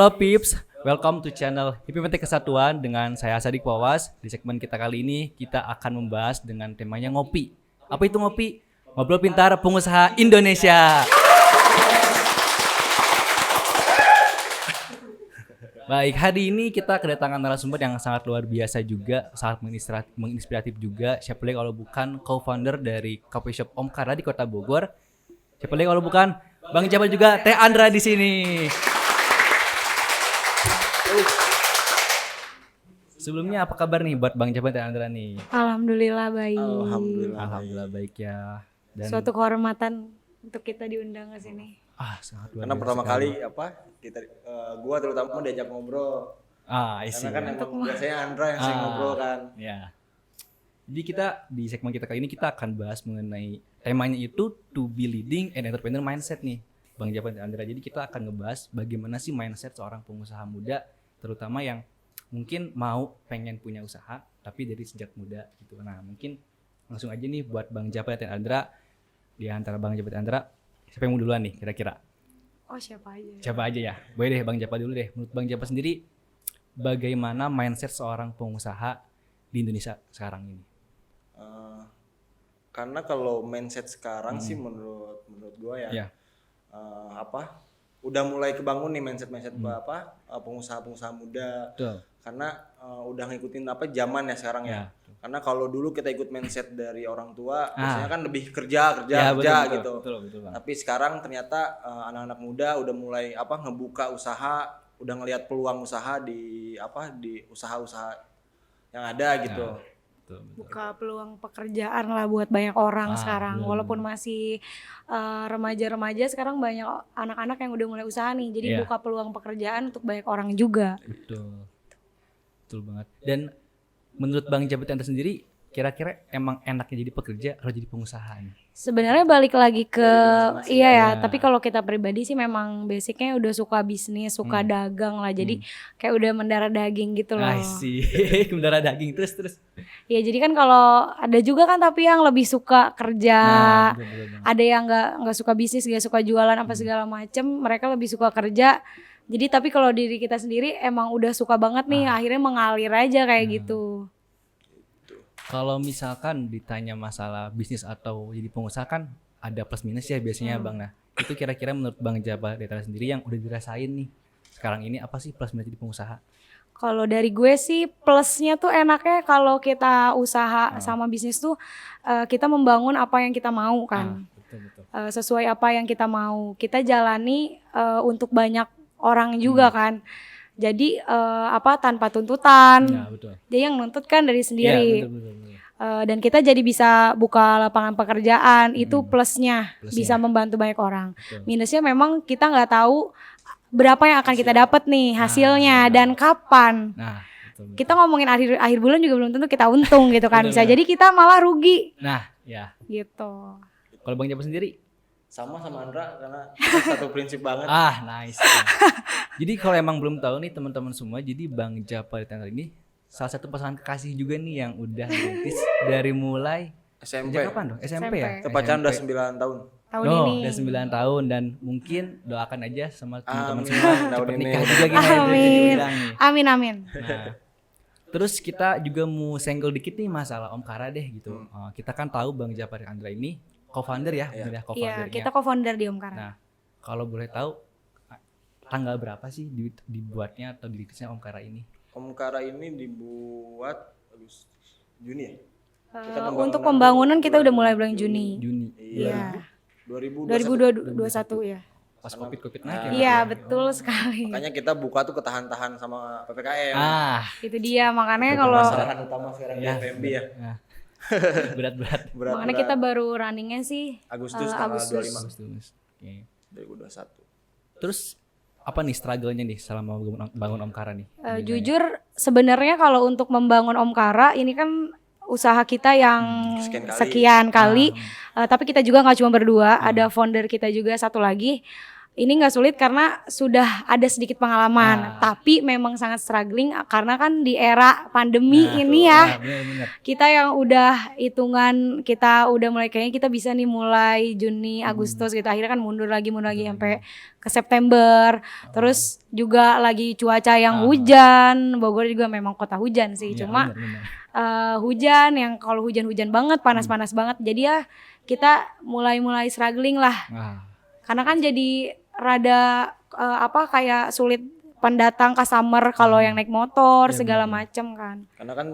Halo Pips, welcome to channel HIPMT Kesatuan dengan saya Sadik Pawas. Di segmen kita kali ini kita akan membahas dengan temanya ngopi. Apa itu ngopi? Ngobrol pintar pengusaha Indonesia. Baik, hari ini kita kedatangan narasumber yang sangat luar biasa juga, sangat menginspiratif juga. Siapa lagi kalau bukan co-founder dari coffee shop Om Kara di Kota Bogor. Siapa lagi kalau bukan Bang Jabar juga, Teh Andra di sini. Sebelumnya apa kabar nih buat Bang Jabar dan Andra nih? Alhamdulillah baik. Alhamdulillah baik ya. Dan Suatu kehormatan untuk kita diundang ke sini. sangat luar Karena biasa pertama sekali. kali gua terutama diajak ngobrol. Isi. Karena kan emang biasanya Andra yang sering ngobrol kan. Ya. Jadi kita di segmen kita kali ini kita akan bahas mengenai temanya itu to be leading and entrepreneur mindset nih, Bang Jabar dan Andra. Jadi kita akan ngebahas bagaimana sih mindset seorang pengusaha muda, terutama yang mungkin pengen punya usaha tapi dari sejak muda gitu. Nah, mungkin langsung aja nih buat Bang Jabar dan Andra, di antara Bang Jabar dan Andra siapa yang mau duluan nih kira-kira? Oh siapa aja? Siapa aja ya? Boleh deh Bang Jabar dulu deh. Menurut Bang Jabar sendiri bagaimana mindset seorang pengusaha di Indonesia sekarang ini? Karena kalau mindset sekarang sih menurut gua ya. Udah mulai kebangun nih mindset pengusaha-pengusaha muda. Betul. Karena udah ngikutin zaman ya sekarang ya. Karena kalau dulu kita ikut mindset dari orang tua, biasanya kan lebih kerja betul, gitu. Betul, Bang. Tapi sekarang ternyata anak-anak muda udah mulai ngebuka usaha, udah ngelihat peluang usaha di usaha-usaha yang ada gitu. Betul. Buka peluang pekerjaan lah buat banyak orang sekarang. bener. Walaupun masih remaja-remaja, sekarang banyak anak-anak yang udah mulai usaha nih. Jadi buka peluang pekerjaan untuk banyak orang juga. Betul banget. Dan menurut Bang Jabat Anda sendiri, kira-kira emang enaknya jadi pekerja atau jadi pengusaha nih? Sebenarnya balik lagi ke masing-masing. tapi kalau kita pribadi sih memang basicnya udah suka bisnis, suka dagang lah. Jadi kayak udah mendarah daging gitu loh. Mendarah daging terus. Ya jadi kan kalau ada juga kan tapi yang lebih suka kerja, Betul banget. ada yang nggak suka bisnis, nggak suka jualan apa segala macem, mereka lebih suka kerja. Jadi tapi kalau diri kita sendiri emang udah suka banget nih, akhirnya mengalir aja kayak gitu. Kalau misalkan ditanya masalah bisnis atau jadi pengusaha kan ada plus minus ya biasanya Bang. Nah, itu kira-kira menurut Bang Jabar Deta sendiri yang udah dirasain nih sekarang ini apa sih plus minus jadi pengusaha? Kalau dari gue sih plusnya tuh enaknya kalau kita usaha sama bisnis tuh kita membangun apa yang kita mau kan. Betul. Sesuai apa yang kita mau. Kita jalani untuk banyak orang juga kan. Jadi tanpa tuntutan. Ya, betul. Dia yang nuntut kan dari sendiri. Ya, betul. Dan kita jadi bisa buka lapangan pekerjaan, itu plusnya bisa membantu banyak orang. Betul. Minusnya memang kita nggak tahu berapa yang akan kita dapat nih hasilnya dan kapan. Nah, betul. Kita ngomongin akhir bulan juga belum tentu kita untung gitu kan. Betul, Bisa jadi kita malah rugi Nah, ya. gitu. Kalau Bang Jabar sendiri? Sama Andra karena kita satu prinsip banget. Nice. Jadi kalau emang belum tahu nih teman-teman semua, jadi Bang Jabar Deta ini salah satu pasangan kekasih juga nih yang udah merintis dari mulai SMP. sejak kapan dong? SMP ya? Kita pacaran udah 9 tahun. Tahun ini. Udah 9 tahun dan mungkin doakan aja sama teman-teman Amin. semua Tahun cepat ini. nikah juga gimana Amin. Amin. Nah, terus kita juga mau senggol dikit nih masalah Om Kara deh gitu. Kita kan tahu Bang Jabar Andra ini co-founder ya, bener ya, Iya, co-foundernya. kita co-founder di Om Kara. Nah, kalau boleh tahu tanggal berapa sih dibuatnya atau dirintisnya Om Kara ini? Om Kara ini dibuat Juni ya? Untuk pembangunan kita udah mulai bulan Juni. Iya. 2021 ya. Pas Covid naik ya. Iya, betul sekali. Makanya kita buka tuh ketahan-tahan sama PPKM. Itu dia makanya kalau Masalah utama sekarang di FMB ya. Berat. makanya kita baru runningnya sih Agustus tanggal 25 Oke. 2021. Terus apa nih struggle-nya nih selama bangun Om Kara nih? Jujur sebenarnya kalau untuk membangun Om Kara ini kan usaha kita yang sekian kali. tapi kita juga nggak cuma berdua, ada founder kita juga satu lagi. ini nggak sulit karena sudah ada sedikit pengalaman, tapi memang sangat struggling karena kan di era pandemi ini ya. Bener. Kita yang udah hitungan, kita udah mulai kayaknya kita bisa nih mulai Juni, Agustus gitu. Akhirnya kan mundur lagi sampai ke September. Terus juga lagi cuaca yang hujan. Bogor juga memang kota hujan sih. Cuma hujan yang kalau hujan-hujan banget, panas-panas banget. Jadi ya kita mulai struggling lah. Karena kan jadi rada kayak sulit pendatang customer kalau yang naik motor segala macam kan. Karena kan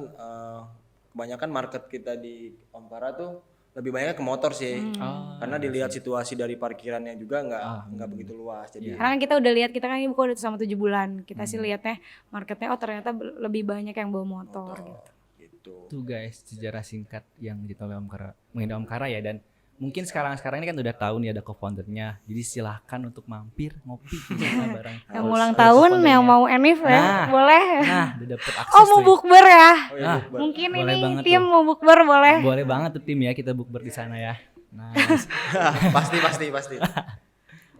kebanyakan market kita di Ampara tuh lebih banyak ke motor sih. Karena dilihat situasi dari parkirannya juga nggak begitu luas. Jadi karena kan kita udah lihat, kita kan buka udah sama 7 bulan. Kita sih lihatnya marketnya ternyata lebih banyak yang bawa motor gitu. Tuh guys, sejarah singkat yang mengenai Ampara ya, dan mungkin sekarang ini kan udah tahu nih ada co-foundernya. Jadi silahkan untuk mampir ngopi sama bareng. Yang ulang tahun, yang mau enif ya, boleh. Nah, udah dapet akses. Mau bukber ya. Mungkin boleh ini banget tim tuh. mau bukber boleh. Boleh banget tuh tim ya, kita bukber di sana ya. Nah, pasti.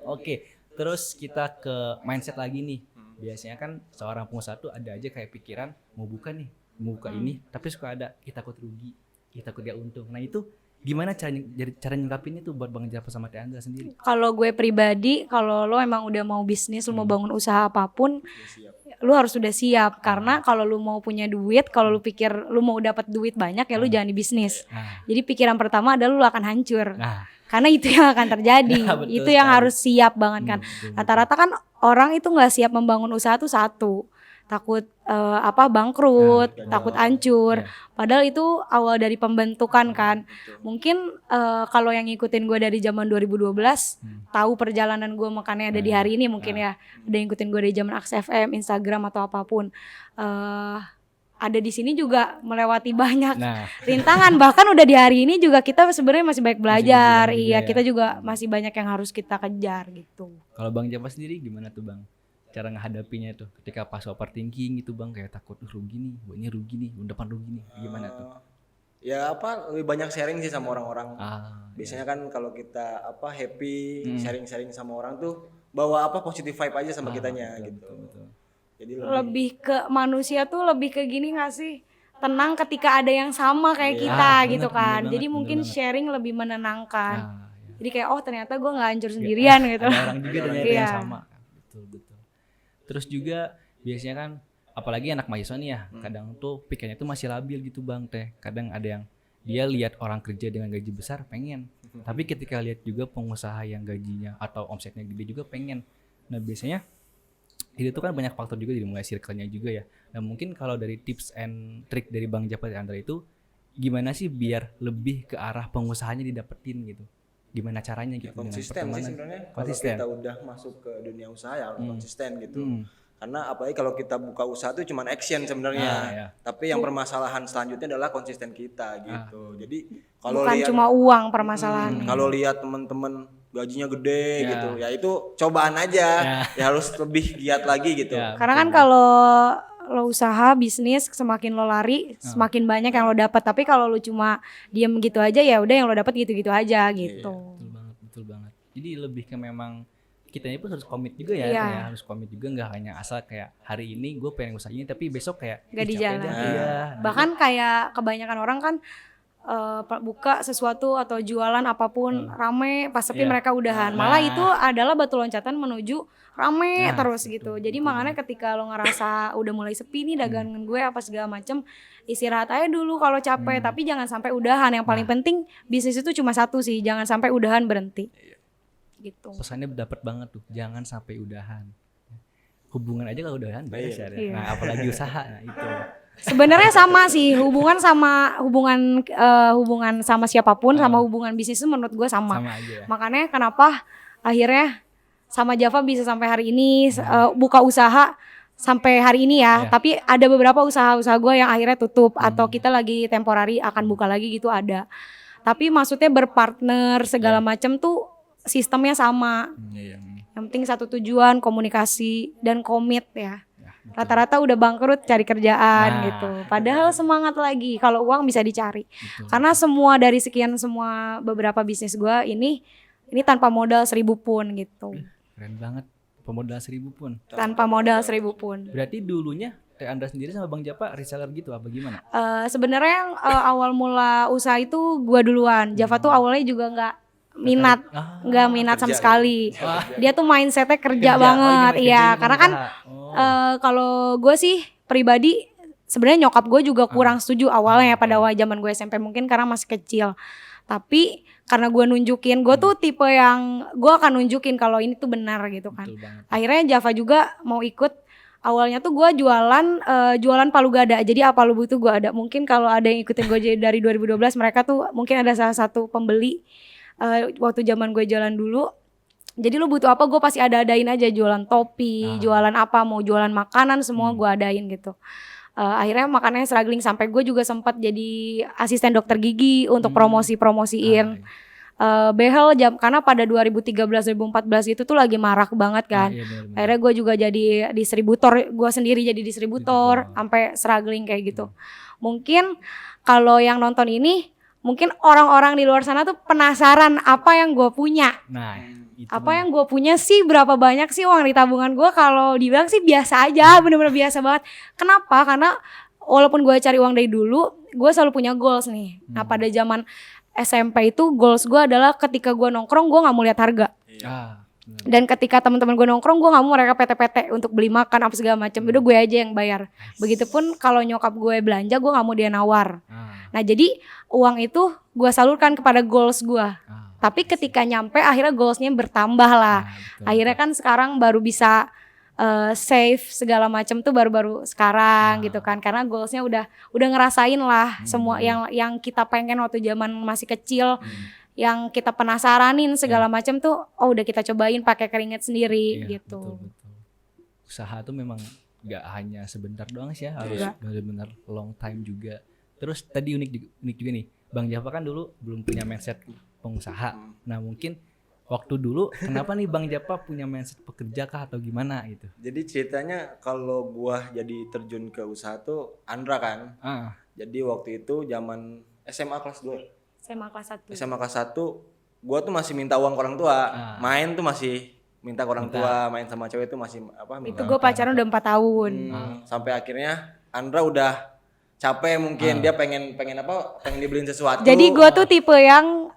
Oke, terus kita ke mindset lagi nih. Biasanya kan seorang pengusaha tuh ada aja kayak pikiran mau buka ini, tapi suka ada kita takut rugi, kita takut gak untung. Nah itu gimana cara nyingkapin itu buat Bang Japa sama Teh Andra sendiri? Kalau gue pribadi, kalau lo emang udah mau bisnis, lo mau bangun usaha apapun, lu harus sudah siap. Karena kalau lu mau punya duit, kalau lu pikir lu mau dapat duit banyak ya lu jangan di bisnis. Jadi pikiran pertama adalah lu akan hancur. Karena itu yang akan terjadi. Itu yang harus siap banget kan. Rata-rata kan orang itu nggak siap membangun usaha tuh satu, takut bangkrut, takut hancur. Padahal itu awal dari pembentukan kan. Mungkin kalau yang ngikutin gue dari zaman 2012, tahu perjalanan gue makanya ada di hari ini mungkin ya. Ada yang ngikutin gue dari zaman Aks FM, Instagram atau apapun. Ada di sini juga melewati banyak rintangan. Bahkan udah di hari ini juga kita sebenarnya masih banyak belajar. Kita juga masih banyak yang harus kita kejar gitu. Kalau Bang Japa sendiri gimana tuh Bang? Cara menghadapinya tuh ketika pas overthinking gitu Bang, kayak takut rugi nih, buatnya rugi nih, depan rugi nih, gimana tuh? Ya lebih banyak sharing sih sama orang-orang. Biasanya kan kalau kita happy, sharing sama orang tuh bawa positive vibe aja sama kitanya gitu. Betul. Jadi lebih ke manusia tuh lebih ke gini nggak sih? Tenang ketika ada yang sama kayak kita gitu kan. Jadi mungkin sharing lebih menenangkan. Jadi kayak ternyata gue nggak hancur sendirian gitu. Ada orang juga ternyata yang sama. Betul. Terus juga biasanya kan apalagi anak mahasiswa nih ya, kadang tuh pikirannya tuh masih labil gitu Bang Teh. Kadang ada yang dia lihat orang kerja dengan gaji besar pengen, tapi ketika lihat juga pengusaha yang gajinya atau omsetnya gede juga pengen. Nah biasanya itu tuh kan banyak faktor juga, dari mulai circle-nya juga ya. Nah mungkin kalau dari tips and trick dari Bang Japa dan Andra itu gimana sih biar lebih ke arah pengusahanya didapetin gitu? Gimana caranya gitu? Konsisten sih sebenarnya. Kalau kita udah masuk ke dunia usaha ya harus konsisten gitu. Karena apalagi kalau kita buka usaha itu cuma action sebenarnya. Tapi yang permasalahan selanjutnya adalah konsisten kita gitu. Jadi kalau bukan cuma uang permasalahan. Kalau lihat teman-teman gajinya gede gitu, ya itu cobaan aja. Ya harus lebih giat lagi gitu. Karena kan kalau lo usaha bisnis semakin lo lari semakin banyak yang lo dapat, tapi kalau lo cuma diem gitu aja ya udah yang lo dapat gitu-gitu aja gitu. Betul banget. Jadi lebih ke memang kitanya pun harus komit juga ya, harus komit juga, nggak hanya asal kayak hari ini gue pengen usaha ini tapi besok kayak nggak di jalan. Nah, bahkan kayak kebanyakan orang kan buka sesuatu atau jualan apapun rame pas sepi mereka udahan. Malah itu adalah batu loncatan menuju rame terus gitu. Jadi makanya ketika lo ngerasa udah mulai sepi nih dagangan gue apa segala macem, istirahat aja dulu kalau capek, tapi jangan sampai udahan. Yang paling penting bisnis itu cuma satu sih, jangan sampai udahan berhenti. Gitu. Pesannya dapat banget tuh, jangan sampai udahan. Hubungan aja kalau udahan beres ya. Nah, apalagi usaha. Nah, itu. Sebenarnya sama sih, hubungan sama siapapun sama hubungan bisnis itu menurut gue sama aja. Makanya kenapa akhirnya sama Java bisa sampai hari ini buka usaha sampai hari ini ya. Tapi ada beberapa usaha-usaha gue yang akhirnya tutup atau kita lagi temporary akan buka lagi gitu ada. Tapi maksudnya berpartner segala macam tuh sistemnya sama. Yang penting satu tujuan, komunikasi dan komit ya. Rata-rata udah bangkrut cari kerjaan gitu. Padahal semangat lagi kalau uang bisa dicari. Karena semua dari sekian semua beberapa bisnis gue ini tanpa modal 1.000 pun gitu. Keren banget. Pemodal 1.000 pun. Tanpa modal 1.000 pun. Berarti dulunya Teh Andra sendiri sama Bang Japa reseller gitu apa gimana? Sebenarnya yang awal mula usaha itu gua duluan. Java tuh awalnya juga nggak minat sama sekali. Dia tuh mindsetnya kerja banget, iya. Karena kan kalau gue sih pribadi sebenarnya nyokap gue juga kurang setuju awalnya pada zaman gue SMP, mungkin karena masih kecil. Tapi karena gue nunjukin, gue tuh tipe yang gue akan nunjukin kalau ini tuh benar gitu kan. Akhirnya Java juga mau ikut. Awalnya tuh gue jualan palu gada. Jadi apa lu butuh gue ada. Mungkin kalau ada yang ikutin gue dari 2012, mereka tuh mungkin ada salah satu pembeli waktu zaman gue jalan dulu. Jadi lu butuh apa gue pasti adain aja, jualan topi, jualan apa, mau jualan makanan semua gue adain gitu. Akhirnya makannya struggling sampai gue juga sempat jadi asisten dokter gigi untuk promosiin behel karena pada 2013-2014 itu tuh lagi marak banget kan. Bener. Akhirnya gue juga jadi distributor, gue sendiri jadi distributor sampai struggling kayak gitu. Mungkin kalau yang nonton ini mungkin orang-orang di luar sana tuh penasaran apa yang gue punya. Apa yang gue punya sih, berapa banyak sih uang di tabungan gue? Kalau dibilang sih biasa aja, bener-bener biasa banget. Kenapa? Karena walaupun gue cari uang dari dulu, gue selalu punya goals nih. Nah pada zaman SMP itu goals gue adalah ketika gue nongkrong gue nggak mau lihat harga. Dan ketika teman-teman gue nongkrong gue nggak mau mereka PT-PT untuk beli makan apa segala macam. Udah gue aja yang bayar. Begitupun kalau nyokap gue belanja gue nggak mau dia nawar. Nah jadi uang itu gue salurkan kepada goals gue. Tapi ketika nyampe akhirnya goalsnya bertambah lah. Akhirnya kan sekarang baru bisa save segala macam tuh baru-baru sekarang gitu kan. Karena goalsnya udah ngerasain lah semua yang kita pengen waktu zaman masih kecil. Yang kita penasaranin segala macam tuh udah kita cobain pakai keringat sendiri gitu. Betul. Usaha tuh memang gak hanya sebentar doang sih ya, harus benar-benar long time juga. Terus tadi unik juga nih, Bang Java kan dulu belum punya mindset pengusaha. Nah mungkin waktu dulu kenapa nih Bang Japa punya mindset pekerja kah atau gimana gitu? Jadi ceritanya kalau gua jadi terjun ke usaha tuh Andra kan. Jadi waktu itu zaman SMA kelas 2. SMA kelas 1. SMA kelas 1 gua tuh masih minta uang ke orang tua. Main tuh masih minta ke orang tua, main sama cewek tuh masih minta. Itu gua pacaran udah 4 tahun. Sampai akhirnya Andra udah capek mungkin dia pengen dibeliin sesuatu. Jadi gue tuh tipe yang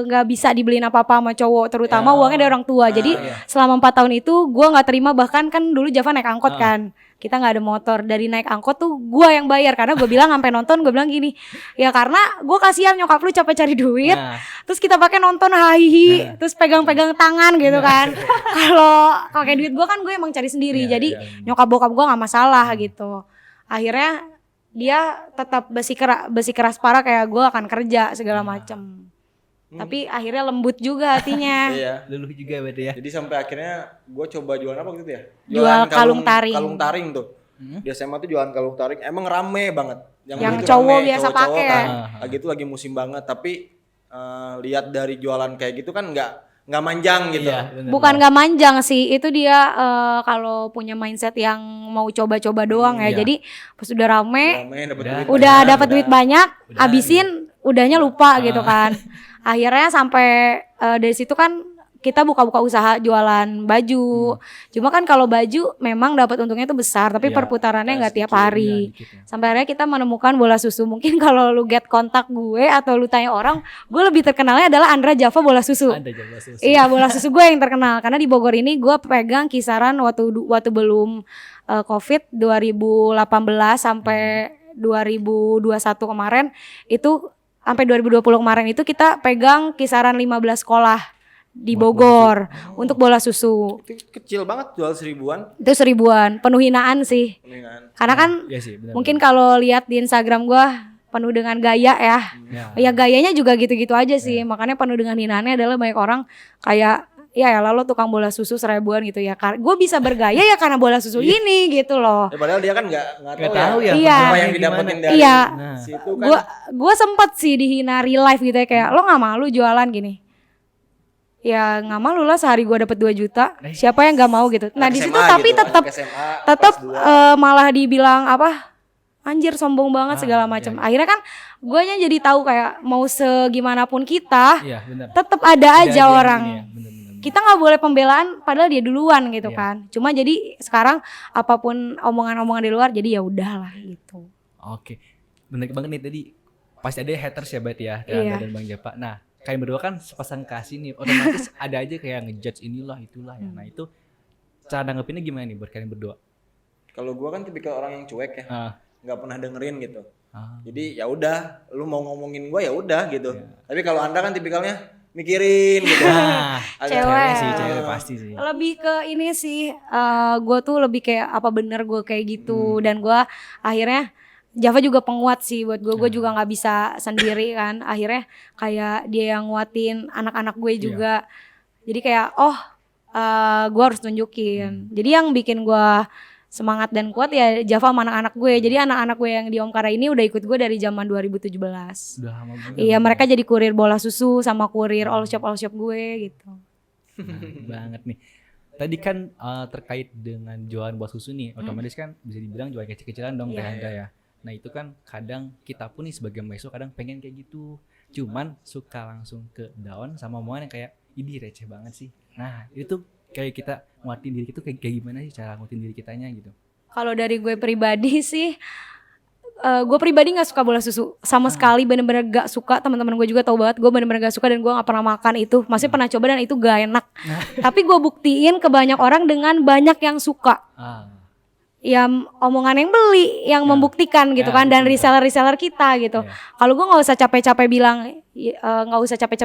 nggak bisa dibeliin apa-apa sama cowok, terutama uangnya dari orang tua. Jadi selama 4 tahun itu gue nggak terima, bahkan kan dulu Java naik angkot kan, kita nggak ada motor, dari naik angkot tuh gue yang bayar karena gue bilang sampai nonton gue bilang gini, ya karena gue kasihan nyokap lu capek cari duit, terus kita pakai nonton hahihi, terus pegang-pegang tangan gitu kan. Kalau pakai duit gue kan gue emang cari sendiri, jadi nyokap bokap gue nggak masalah gitu. Akhirnya dia tetap besi keras parah kayak gue akan kerja segala macam. Tapi akhirnya lembut juga hatinya. Luluh juga berarti ya. Jadi sampai akhirnya gue coba jualan apa gitu ya? Jual kalung taring. Kalung taring tuh. Di SMA tuh jualan kalung taring. Emang rame banget. Yang cowok biasa pakai. Kan. Lagi itu lagi musim banget. Tapi lihat dari jualan kayak gitu kan nggak manjang gitu. Bukan nggak manjang sih, itu dia kalau punya mindset yang mau coba-coba doang ya. Jadi pas udah rame udah dapat duit banyak, habisin, udahnya lupa gitu kan. Akhirnya sampai dari situ kan kita buka-buka usaha jualan baju. Cuma kan kalau baju memang dapat untungnya itu besar, tapi perputarannya nggak tiap hari. Sampai akhirnya kita menemukan bola susu. Mungkin kalau lu get kontak gue atau lu tanya orang, gue lebih terkenalnya adalah Andra Java bola susu. Iya, bola susu gue yang terkenal karena di Bogor ini gue pegang kisaran waktu belum COVID 2018 sampai 2021 kemarin itu, sampai 2020 kemarin itu kita pegang kisaran 15 sekolah di Bogor untuk bola susu. Itu kecil banget, jual 1.000-an. Itu 1.000-an, penuh hinaan sih. Karena kan mungkin kalau lihat di Instagram gua penuh dengan gaya ya. Ya gayanya juga gitu-gitu aja sih. Makanya penuh dengan hinaannya adalah banyak orang kayak ya lalu tukang bola susu 1.000-an gitu ya. Gue bisa bergaya ya karena bola susu ini gitu loh. Ya, padahal dia kan nggak tahu ya apa yang didapetin dari situ kan. Gue sempet sih dihina real life gitu ya, kayak lo nggak malu jualan gini. Ya nggak malu lah, sehari gue dapet 2 juta. Siapa yang nggak mau gitu. Nah di situ tapi gitu, tetap malah dibilang apa? Anjir sombong banget segala macam. Akhirnya kan guanya jadi tahu kayak mau segimanapun kita, tetap ada aja orang. Kita nggak boleh pembelaan padahal dia duluan gitu Iya. kan. Cuma jadi sekarang apapun omongan-omongan di luar jadi ya udahlah gitu. Oke. Bener banget nih tadi. Pasti ada haters ya berarti ya dari Iya. Andra dan Bang Japa. Nah, kalian berdua kan sepasang kasih nih, otomatis ada aja kayak ngejudge inilah itulah ya. Nah, itu cara nanggepinnya gimana nih buat kalian berdua? Kalau gua kan tipikal orang yang cuek ya, Ah. nggak pernah dengerin gitu. Ah. Jadi ya udah, lu mau ngomongin gua ya udah gitu. Tapi kalau Anda kan tipikalnya mikirin gitu. Nah, Agak- cewek sih, cewek pasti sih. Lebih ke ini sih, gue tuh lebih kayak apa bener gue kayak gitu. Dan gue akhirnya Java juga penguat sih buat gue juga nggak bisa sendiri kan. Akhirnya kayak dia yang nguatin anak-anak gue juga. Jadi kayak gue harus tunjukin. Jadi yang bikin gue semangat dan kuat ya Java sama anak-anak gue. Jadi anak-anak gue yang di Omkara ini udah ikut gue dari zaman 2017. Udah lama banget. Iya, mereka jadi kurir bola susu sama kurir all shop gue gitu. Banget nih. Tadi kan terkait dengan jualan buah susu nih, otomatis kan bisa dibilang jualan kecil-kecilan dong Teh Andra ya. Nah itu kan kadang kita pun nih sebagai mahasiswa kadang pengen kayak gitu, cuman suka langsung ke down sama omongan yang kayak ini receh banget sih. Nah itu kayak kita nguatin diri kita kayak gimana sih cara nguatin diri kitanya gitu. Kalau dari gue pribadi sih, gue pribadi nggak suka bola susu sama sekali, bener-bener gak suka. Teman-teman gue juga tahu banget, gue bener-bener gak suka dan gue nggak pernah makan itu. Maksudnya pernah coba dan itu gak enak. Tapi gue buktiin ke banyak orang dengan banyak yang suka. Ya omongan yang beli yang membuktikan gitu kan, dan reseller kita gitu. Kalau gue nggak usah capek-capek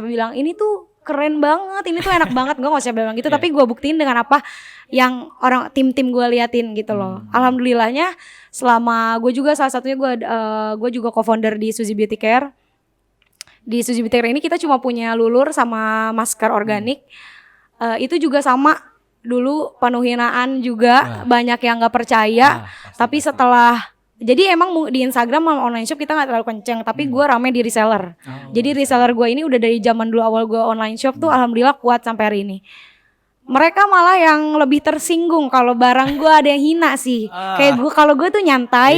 bilang ini tuh keren banget, ini tuh enak banget, gue nggak usah bilang gitu. Tapi gue buktiin dengan apa yang orang tim gue liatin gitu loh. Alhamdulillahnya selama gue juga salah satunya gue juga co-founder di Suzy Beauty Care. Di Suzy Beauty Care ini kita cuma punya lulur sama masker organik. Itu juga sama. Dulu penuhinaan juga banyak yang nggak percaya, tapi setelah jadi emang di Instagram sama online shop kita nggak terlalu kenceng, tapi gue rame di reseller. Jadi reseller gue ini udah dari zaman dulu awal gue online shop tuh alhamdulillah kuat sampai hari ini. Mereka malah yang lebih tersinggung kalau barang gue ada yang hina sih. Kayak gue, kalau gue tuh nyantai,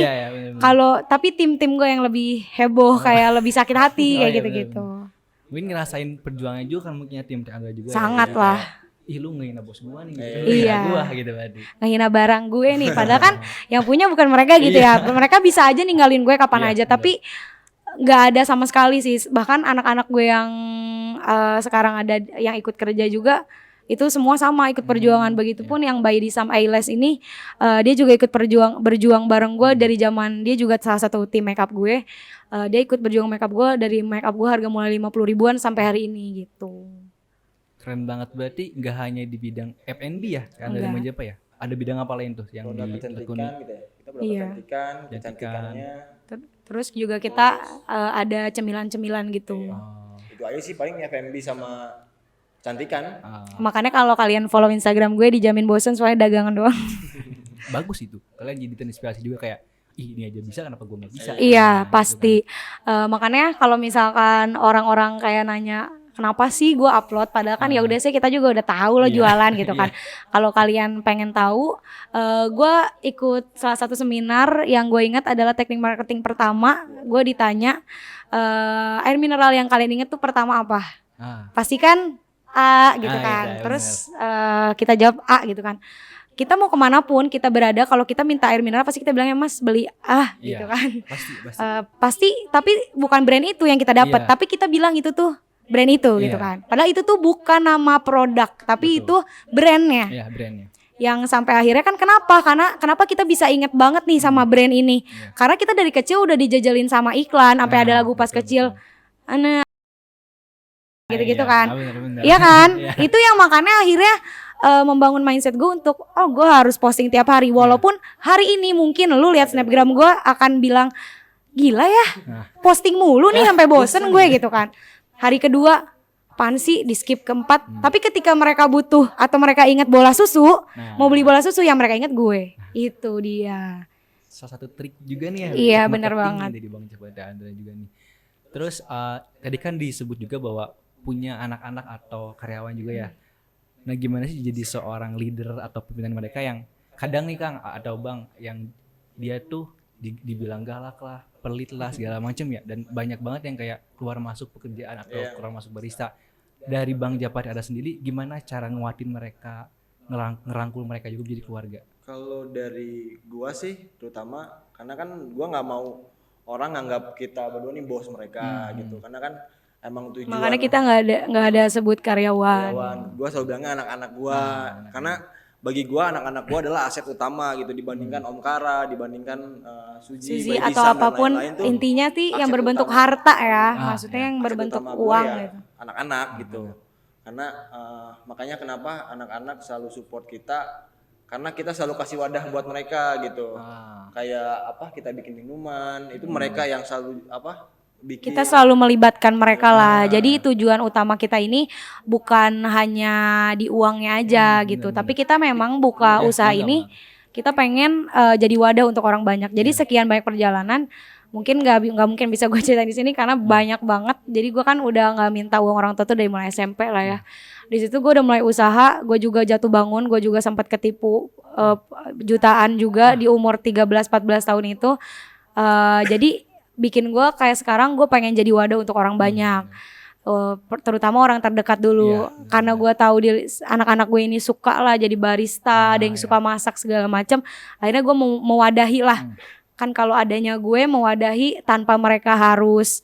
kalau tapi tim-tim gue yang lebih heboh kayak lebih sakit hati kayak gitu-gitu. Mungkin ngerasain perjuangannya juga kan mungkin tim Andra juga. Sangat lah. Ih lu ngehina bos gua nih gitu. Iya. Gua gitu berarti. Ngehina barang gue nih, padahal kan yang punya bukan mereka gitu ya. Mereka bisa aja ninggalin gue kapan aja, tapi nggak ada sama sekali sih. Bahkan anak-anak gue yang sekarang ada yang ikut kerja juga itu semua sama ikut perjuangan. Begitupun yang By Disam Eyelash ini dia juga ikut berjuang bareng gue dari zaman dia juga salah satu tim makeup gue. Dia ikut berjuang makeup gue dari makeup gue harga mulai 50 ribuan sampai hari ini gitu. Keren banget, berarti nggak hanya di bidang F&B ya, kan dari Majapa ya? Ada bidang apa lain tuh yang produk ditekuni? kecantikan gitu ya. Kita produk kecantikan, kecantikannya. Terus juga kita ada cemilan-cemilan gitu. Itu aja sih paling F&B sama cantikan. Makanya kalau kalian follow Instagram gue dijamin bosen soalnya dagangan doang. Bagus itu, kalian jadi terinspirasi juga kayak ih ini aja bisa kenapa gue nggak bisa? Iya pasti. Makanya kalau misalkan orang-orang kayak nanya kenapa sih gue upload, padahal kan ya udah sih kita juga udah tahu lo jualan gitu kan. Kalau kalian pengen tahu, gue ikut salah satu seminar yang gue ingat adalah teknik marketing pertama. Gue ditanya air mineral yang kalian ingat tuh pertama apa? Pasti kan A gitu kan. Iya, terus kita jawab A gitu kan. Kita mau kemanapun kita berada, kalau kita minta air mineral pasti kita bilangnya mas beli gitu kan. Pasti tapi bukan brand itu yang kita dapat, tapi kita bilang itu tuh brand itu gitu kan. Padahal itu tuh bukan nama produk, tapi itu brandnya. Iya, brandnya. Yang sampai akhirnya kan kenapa kita bisa inget banget nih sama brand ini? Karena kita dari kecil udah dijajalin sama iklan, sampai ada lagu pas kecil, anak gitu-gitu kan. Iya kan? Itu yang makanya akhirnya membangun mindset gue untuk gue harus posting tiap hari. Walaupun hari ini mungkin lu lihat snapgram gue akan bilang gila ya, posting mulu nih sampai bosen gue gitu kan. Hari kedua apaan sih di skip keempat. Tapi ketika mereka butuh atau mereka ingat bola susu, mau beli bola susu yang mereka ingat gue. Itu dia. Salah satu trik juga nih ya. Iya benar banget. Dari Bang Japa dan Andra juga nih. Terus tadi kan disebut juga bahwa punya anak-anak atau karyawan juga ya. Nah gimana sih jadi seorang leader atau pimpinan mereka yang kadang nih Kang atau Bang yang dia tuh dibilang galak lah, pelit lah segala macam ya, dan banyak banget yang kayak keluar masuk pekerjaan atau keluar masuk barista. dari Bang Japari ada sendiri gimana cara nguatin mereka, ngerangkul mereka juga jadi keluarga? Kalau dari gua sih terutama karena kan gua nggak mau orang nganggap kita berdua nih bos mereka gitu, karena kan emang tujuan Makanya kita nggak ada sebut karyawan. Gua selalu bilangnya anak-anak gua, karena bagi gua anak-anak gua adalah aset utama gitu dibandingkan Om Kara, dibandingkan Suji Baby atau Sam, apapun dan lain-lain tuh intinya sih yang aset berbentuk utama. harta ya, maksudnya yang Aset berbentuk utama gua uang ya gitu. anak-anak gitu. Karena makanya kenapa anak-anak selalu support kita, karena kita selalu kasih wadah buat mereka gitu. Kayak apa, kita bikin minuman itu mereka yang selalu bikin. Kita selalu melibatkan mereka lah. Jadi tujuan utama kita ini bukan hanya di uangnya aja gitu, tapi kita memang buka usaha ini kita pengen jadi wadah untuk orang banyak. Jadi sekian banyak perjalanan, mungkin nggak mungkin bisa gue ceritain di sini karena banyak banget. Jadi gue kan udah nggak minta uang orang tua tuh dari mulai SMP lah ya. Di situ gue udah mulai usaha, gue juga jatuh bangun, gue juga sempat ketipu jutaan juga di umur 13-14 tahun itu. Jadi bikin gue kayak sekarang gue pengen jadi wadah untuk orang banyak, terutama orang terdekat dulu, karena gue tahu anak-anak gue ini suka lah jadi barista, ada yang suka masak segala macam. Akhirnya gue mau mewadahi lah, kan kalau adanya gue mewadahi tanpa mereka harus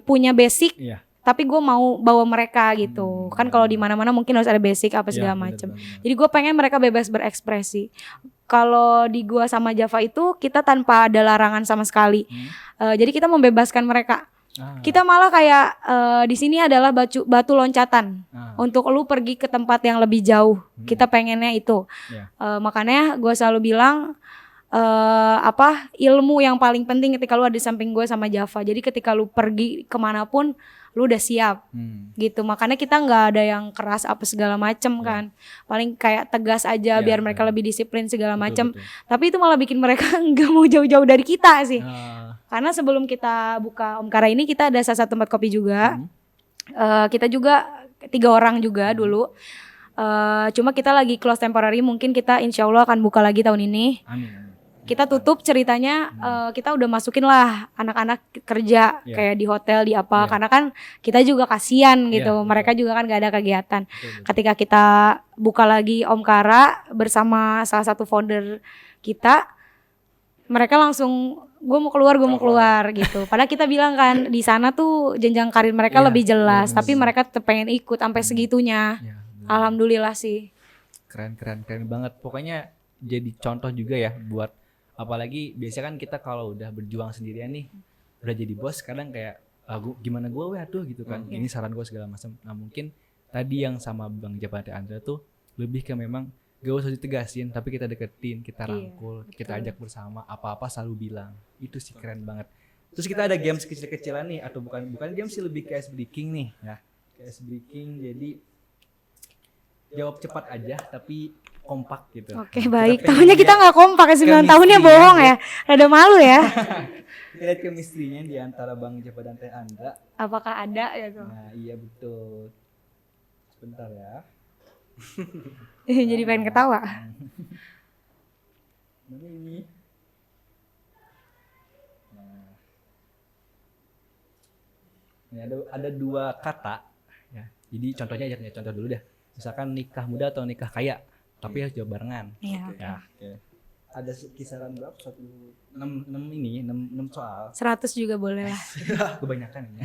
punya basic, tapi gue mau bawa mereka gitu. Kan kalau di mana-mana mungkin harus ada basic apa segala macam. Jadi gue pengen mereka bebas berekspresi. Kalau di gua sama Java itu kita tanpa ada larangan sama sekali. Jadi kita membebaskan mereka. Kita malah kayak di sini adalah batu loncatan untuk lu pergi ke tempat yang lebih jauh. Kita pengennya itu. Makanya gua selalu bilang ilmu yang paling penting ketika lu ada di samping gue sama Java. Jadi ketika lu pergi kemanapun lu udah siap gitu. Makanya kita nggak ada yang keras apa segala macem kan. Paling kayak tegas aja biar mereka lebih disiplin segala macem. Tapi itu malah bikin mereka nggak mau jauh-jauh dari kita sih. Karena sebelum kita buka Om Kara ini kita ada salah satu tempat kopi juga. Kita juga 3 orang juga dulu. Cuma kita lagi close temporary. Mungkin kita insya Allah akan buka lagi tahun ini. Amin. Kita tutup ceritanya, kita udah masukin lah anak-anak kerja kayak di hotel di apa, karena kan kita juga kasihan gitu, mereka juga kan gak ada kegiatan. Ketika kita buka lagi Om Kara bersama salah satu founder kita, mereka langsung gue mau keluar gitu. Padahal kita bilang kan di sana tuh jenjang karir mereka lebih jelas, tapi mereka tetap pengen ikut sampai segitunya. Alhamdulillah sih. Keren banget. Pokoknya jadi contoh juga ya buat, apalagi biasanya kan kita kalau udah berjuang sendirian nih, udah jadi bos kadang kayak gimana gue tuh gitu kan. Ini saran gue segala macam. Nah mungkin tadi yang sama Bang Japari Andra tuh lebih ke memang gak usah ditegasin, tapi kita deketin, kita rangkul, kita ajak bersama, apa-apa selalu bilang. Itu sih keren banget. Terus kita ada games kecil-kecilan nih, atau bukan games sih, lebih kayak ice breaking nih ya. Kayak ice breaking, jadi jawab cepat aja tapi kompak gitu. Oke, baik. Tahunya kita nggak kompak, 9 tahunnya bohong ya. Rada malu ya. Kita lihat chemistry-nya di antara Bang Java dan Teh Andra. Apakah ada ya tuh? Nah iya betul. Sebentar ya. Jadi pengen ketawa. Mana ini? Nah. Ini ada 2 kata ya. Jadi contohnya aja, contoh dulu deh. Misalkan nikah muda atau nikah kaya, tapi harus jawab barengan. Iya. Ya. Ada kisaran berapa? 6 soal. 100 juga boleh lah. Kebanyakan ini.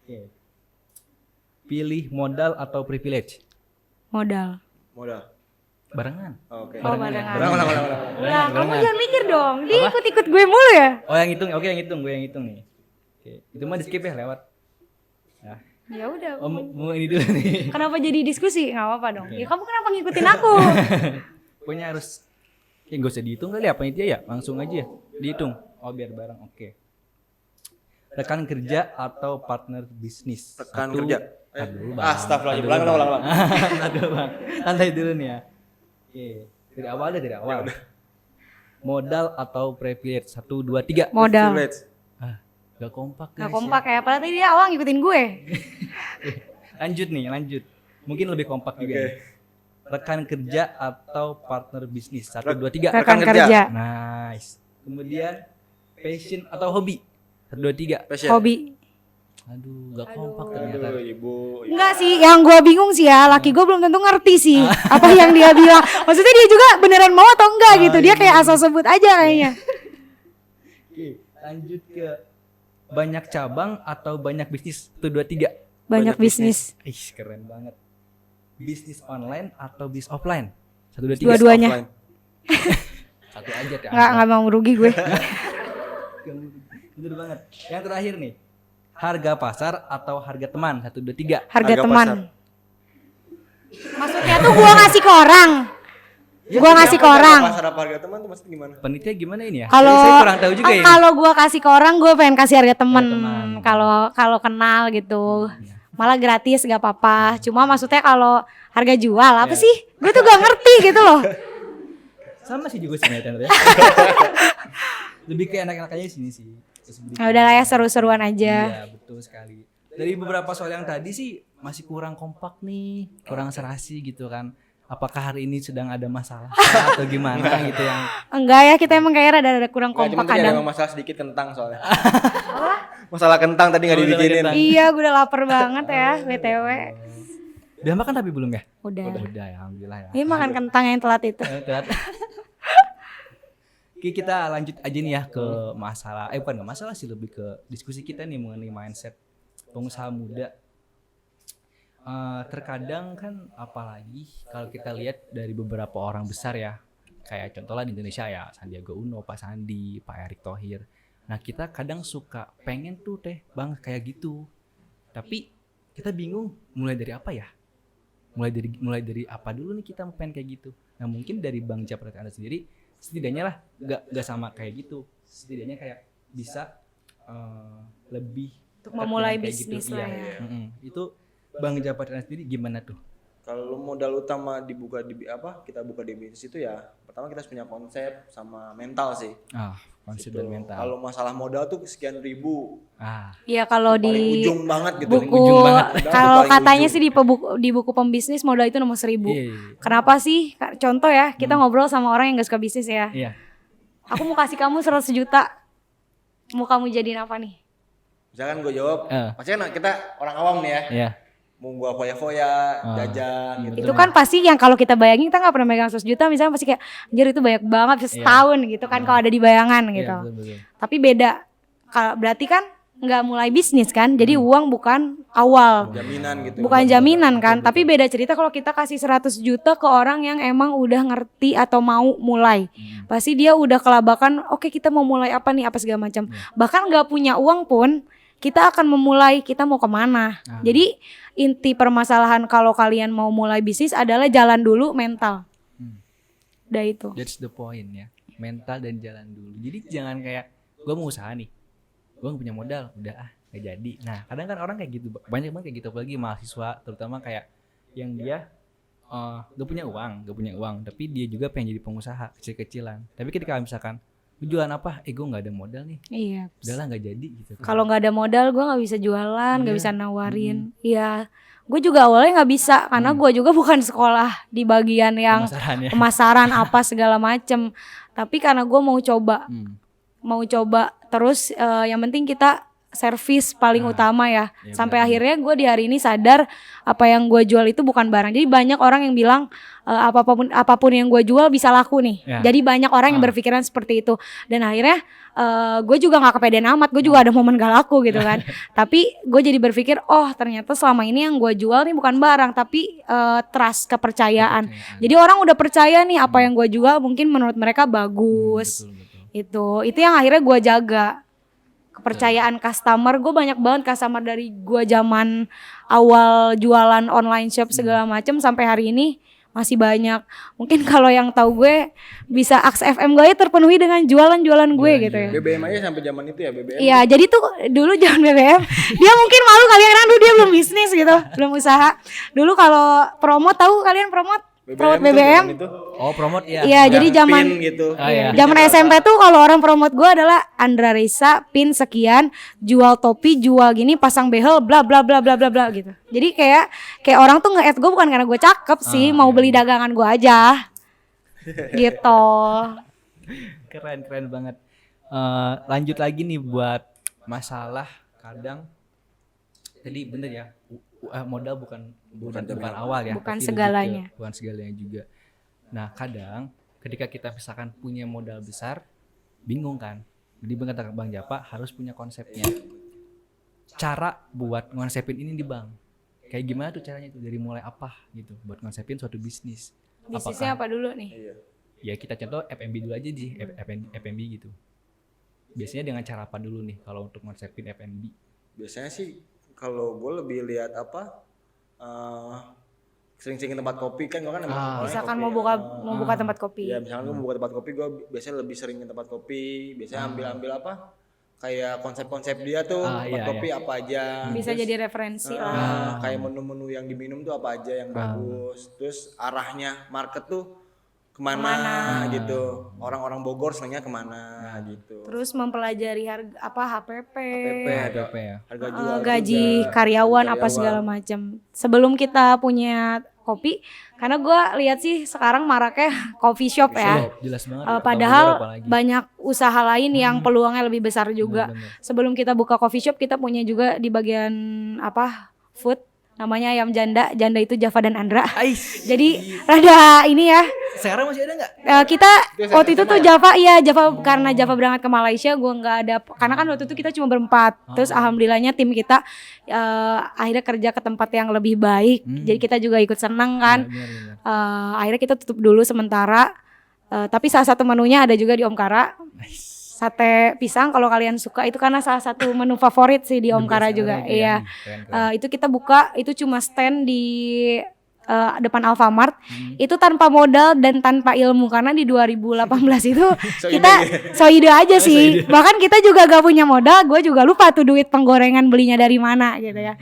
Oke. Pilih modal atau privilege? Modal. Barengan. Oke. Barengan. Ulang. Kamu jangan mikir dong. Dia ikut-ikut gue mulu ya. Oh yang hitung. Oke yang hitung. Gue yang hitung nih. Oke. Itu mah di skip ya lewat. Ya. Ya udah. Mau ini dulu nih. Kenapa jadi diskusi? Nggak apa-apa dong. Ya kamu kenapa ngikutin aku? Pokoknya harus. Gak usah dihitung kali apa itu ya. Langsung aja dihitung. Oh biar bareng. Oke. Rekan kerja atau partner bisnis? Rekan kerja. Astagfirullahaladzim. Ulang. Aduh bang. Santai dulu nih ya. Oke. Dari awal. Modal atau privilege? 1, 2, 3. Modal. Gak kompak. Gak kompak ya. Padahal tadi dia awal ngikutin gue. Lanjut. Mungkin lebih kompak juga. Nih. Rekan kerja atau partner bisnis? 1, 2, 3. Rekan kerja. Nice. Kemudian passion atau hobi? 1, 2, 3. Passion. Hobi. Aduh, gak kompak ternyata. Aduh, ibu. Enggak sih, yang gue bingung sih ya, laki gue belum tentu ngerti sih apa yang dia bilang. Maksudnya dia juga beneran mau atau enggak gitu, dia kayak asal sebut aja kayaknya. Oke, lanjut ke banyak cabang atau banyak bisnis? 1, 2, 3. Banyak bisnis. Ih, keren banget. Bisnis online atau bisnis offline? 1, 2, 3. Dua-duanya. Offline. Satu aja ya. Nggak mau rugi gue. Bener banget. Yang terakhir nih, harga pasar atau harga teman? 1, 2, 3. Harga teman. pasar. Maksudnya tuh gue ngasih ke orang. Gua ngasih ke orang. Pasar apa harga teman tuh maksudnya gimana? Panitia gimana ini ya? Kalau Saya kurang tahu juga ini. Kalau gua kasih ke orang, gue pengen kasih harga temen. teman. Kalau kenal gitu, malah gratis gak apa-apa. Cuma maksudnya kalau harga jual apa sih? Gue tuh gak ngerti gitu loh. Sama sih juga sih ya. Lebih ke enak-enak aja sini sih. Nah, udah lah ya, seru-seruan aja. Iya, betul sekali. Dari beberapa soal yang tadi sih masih kurang kompak nih, kurang serasi gitu kan. Apakah hari ini sedang ada masalah atau gimana gitu yang Enggak ya, kita emang kayak rada kurang Nggak, kompak cuma tadi ada kadang. masalah sedikit kentang soalnya. Masalah kentang tadi nggak dibikinin. Iya, gue udah lapar banget ya, BTW. udah makan tapi belum ya? Udah. Udah ya, alhamdulillah ya. Ini makan kentang yang telat itu. Telat. Oke, kita lanjut aja nih ya ke masalah, bukan nggak masalah sih, lebih ke diskusi kita nih mengenai mindset pengusaha muda. Terkadang kan apalagi kalau kita lihat dari beberapa orang besar ya, kayak contohnya di Indonesia ya, Sandiaga Uno, Pak Sandi, Pak Erick Thohir. Nah kita kadang suka pengen tuh bang kayak gitu, tapi kita bingung mulai dari apa ya? Mulai dari apa dulu nih kita pengen kayak gitu? Nah mungkin dari Bang Japret Anda sendiri, setidaknya lah nggak sama kayak gitu, setidaknya kayak bisa lebih Untuk memulai kayak bisnis gitu. lah Iya. ya. Itu Bang Japret Anda sendiri gimana tuh? Kalau modal utama kita buka di bisnis itu ya pertama kita harus punya konsep sama mental sih. Konsep Gitu. dan mental. Kalau masalah modal tuh sekian ribu. Iya, kalau Paling di ujung banget gitu. buku, ujung banget. kalau Paling katanya ujung. sih di buku pembisnis modal itu nomor 1000. Iya. Kenapa sih? Contoh ya, kita ngobrol sama orang yang gak suka bisnis ya. Iya. Aku mau kasih kamu 100 juta. Mau kamu jadiin apa nih? Misalkan gue jawab, pasti kan kita orang awam nih ya. Iya. Mau gua foya-foya, jajan gitu. Itu kan pasti yang kalau kita bayangin, kita gak pernah megang 100 juta misalnya pasti kayak anjir itu banyak banget bisa setahun gitu kan kalau ada di bayangan gitu. Iya, betul. Tapi beda. Berarti kan nggak mulai bisnis kan, jadi uang bukan awal. Jaminan gitu. Bukan jaminan kan, tapi beda cerita kalau kita kasih 100 juta ke orang yang emang udah ngerti atau mau mulai. Pasti dia udah kelabakan, oke kita mau mulai apa nih, apa segala macam. Bahkan gak punya uang pun, kita akan memulai, kita mau kemana. Jadi inti permasalahan kalau kalian mau mulai bisnis adalah jalan dulu mental. Udah itu. That's the point ya. Mental dan jalan dulu. Jadi jangan kayak gue mau usaha nih, gue gak punya modal, udah gak jadi. Nah kadang kan orang kayak gitu, banyak banget kayak gitu, apalagi mahasiswa terutama kayak yang dia gak punya uang, tapi dia juga pengen jadi pengusaha kecil-kecilan. Tapi ketika misalkan jualan apa, gue gak ada modal nih, Iya. udahlah gak jadi gitu. Kalau nggak ada modal, gue nggak bisa jualan, nggak bisa nawarin. Iya, gue juga awalnya nggak bisa karena gue juga bukan sekolah di bagian yang Pemasarannya. pemasaran apa segala macem. Tapi karena gue mau coba terus, yang penting kita servis paling utama ya. Sampai akhirnya gue di hari ini sadar apa yang gue jual itu bukan barang. Jadi banyak orang yang bilang apapun yang gue jual bisa laku nih. Jadi banyak orang yang berpikiran seperti itu. Dan akhirnya gue juga gak kepedean amat. Gue juga ada momen gak laku gitu kan. Tapi gue jadi berpikir, oh ternyata selama ini yang gue jual nih bukan barang, tapi trust, kepercayaan. Jadi orang udah percaya nih apa yang gue jual mungkin menurut mereka bagus. Betul. Itu yang akhirnya gue jaga. Kepercayaan customer, gue banyak banget customer dari gue zaman awal jualan online shop segala macem sampai hari ini masih banyak. Mungkin kalau yang tahu gue bisa aks FM gue terpenuhi dengan jualan-jualan gue gitu ya. BBM aja sampai zaman itu ya BBM. Iya, jadi tuh dulu zaman BBM dia mungkin malu kalian kan dulu dia belum bisnis gitu, belum usaha. Dulu kalau promote, tahu kalian promote BBM. Oh promote ya. Iya, jadi zaman Pin gitu. zaman SMP tuh kalau orang promote gue adalah Andra Risa, pin sekian, jual topi, jual gini, pasang behel, bla bla bla bla bla bla gitu. Jadi kayak orang tuh nge-add gue bukan karena gue cakep sih, mau beli dagangan gue aja. Gitu. Keren banget. Lanjut lagi nih buat masalah kadang tadi bener ya, modal bukan awal ya, bukan tapi segalanya. bukan segalanya juga. Nah kadang ketika kita misalkan punya modal besar, bingung kan. Jadi kata Bang Japa harus punya konsepnya. Cara buat ngonsepin ini di Bang, kayak gimana tuh caranya tuh, dari mulai apa gitu buat ngonsepin suatu bisnis. Bisnisnya apa dulu nih? Ya kita contoh F&B dulu aja di F&B gitu. Biasanya dengan cara apa dulu nih kalau untuk ngonsepin F&B? Biasanya sih kalau gue lebih lihat sering-sering tempat kopi kan, gue kan misalkan kopi, mau buka tempat kopi. Ya misalkan gue mau buka tempat kopi, gue biasanya lebih sering ke tempat kopi. Biasanya ambil kayak konsep-konsep dia tuh, tempat kopi apa aja. Bisa terus, jadi referensi lah. Kayak menu-menu yang diminum tuh apa aja yang bagus. Terus arahnya market tuh kemana gitu, orang-orang Bogor senangnya kemana gitu. Terus mempelajari HPP ya. Harga jual gaji juga, karyawan apa segala macam. Sebelum kita punya kopi, karena gue lihat sih sekarang maraknya coffee shop ya. Jelas banget. Padahal banyak usaha lain yang peluangnya lebih besar juga. Bener. Sebelum kita buka coffee shop, kita punya juga di bagian food, namanya Ayam Janda. Janda itu Java dan Andra. Jadi rada ini ya. Sekarang masih ada nggak? Kita waktu itu tuh Java karena Java berangkat ke Malaysia, gue nggak ada, karena kan waktu itu kita cuma berempat. Terus alhamdulillahnya tim kita akhirnya kerja ke tempat yang lebih baik. Jadi kita juga ikut senang kan. Akhirnya kita tutup dulu sementara. Tapi salah satu menunya ada juga di Om Kara. Sate pisang kalau kalian suka, itu karena salah satu menu favorit sih di Om Kara juga. Iya. Itu kita buka, itu cuma stand di depan Alfamart. Itu tanpa modal dan tanpa ilmu, karena di 2018 itu kita so ide aja sih. Bahkan kita juga gak punya modal, gue juga lupa tuh duit penggorengan belinya dari mana gitu ya.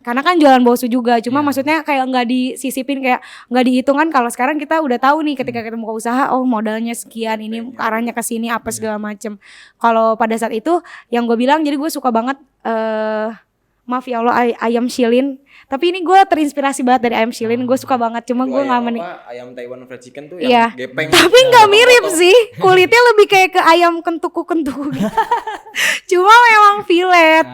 Karena kan jualan bosu juga, cuma maksudnya kayak nggak disisipin, kayak nggak dihitung kan. Kalau sekarang kita udah tahu nih, ketika kita buka usaha, oh modalnya sekian, ini arahnya ke sini apa segala macem. Kalau pada saat itu yang gue bilang, jadi gue suka banget maaf ya Allah, ayam shilin. Tapi ini gue terinspirasi banget dari ayam shilin, gue suka banget. Cuma gue nggak ayam Taiwan fried chicken tuh yang gepeng. Tapi nggak mirip sih, kulitnya lebih kayak ke ayam kentuku-kentuku gitu. Cuma memang fillet.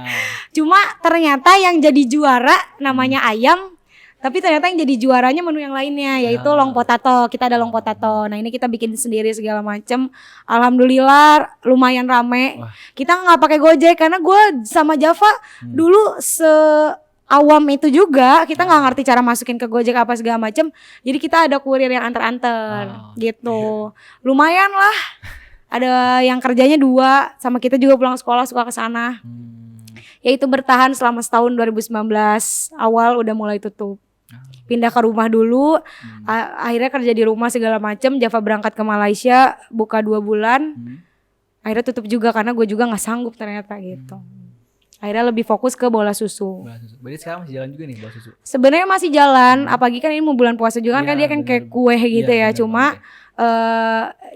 Cuma ternyata yang jadi juara namanya ayam, tapi ternyata yang jadi juaranya menu yang lainnya, yaitu long potato. Kita ada long potato. Nah ini kita bikin sendiri segala macem. Alhamdulillah lumayan rame. Kita nggak pakai Gojek karena gue sama Java dulu awam itu juga, kita nggak ngerti cara masukin ke Gojek apa segala macem. Jadi kita ada kurir yang antar-antar gitu. Lumayan lah. Ada yang kerjanya 2, sama kita juga pulang sekolah suka ke sana. Ya itu bertahan selama setahun. 2019 awal udah mulai tutup. Pindah ke rumah dulu, akhirnya kerja di rumah segala macem. Java berangkat ke Malaysia, buka 2 bulan, akhirnya tutup juga karena gue juga nggak sanggup ternyata gitu. Akhirnya lebih fokus ke bola susu. Berarti sekarang masih jalan juga nih bola susu? Sebenarnya masih jalan, apalagi kan ini mau bulan puasa juga kan dia kan kayak kue gitu ya. Cuma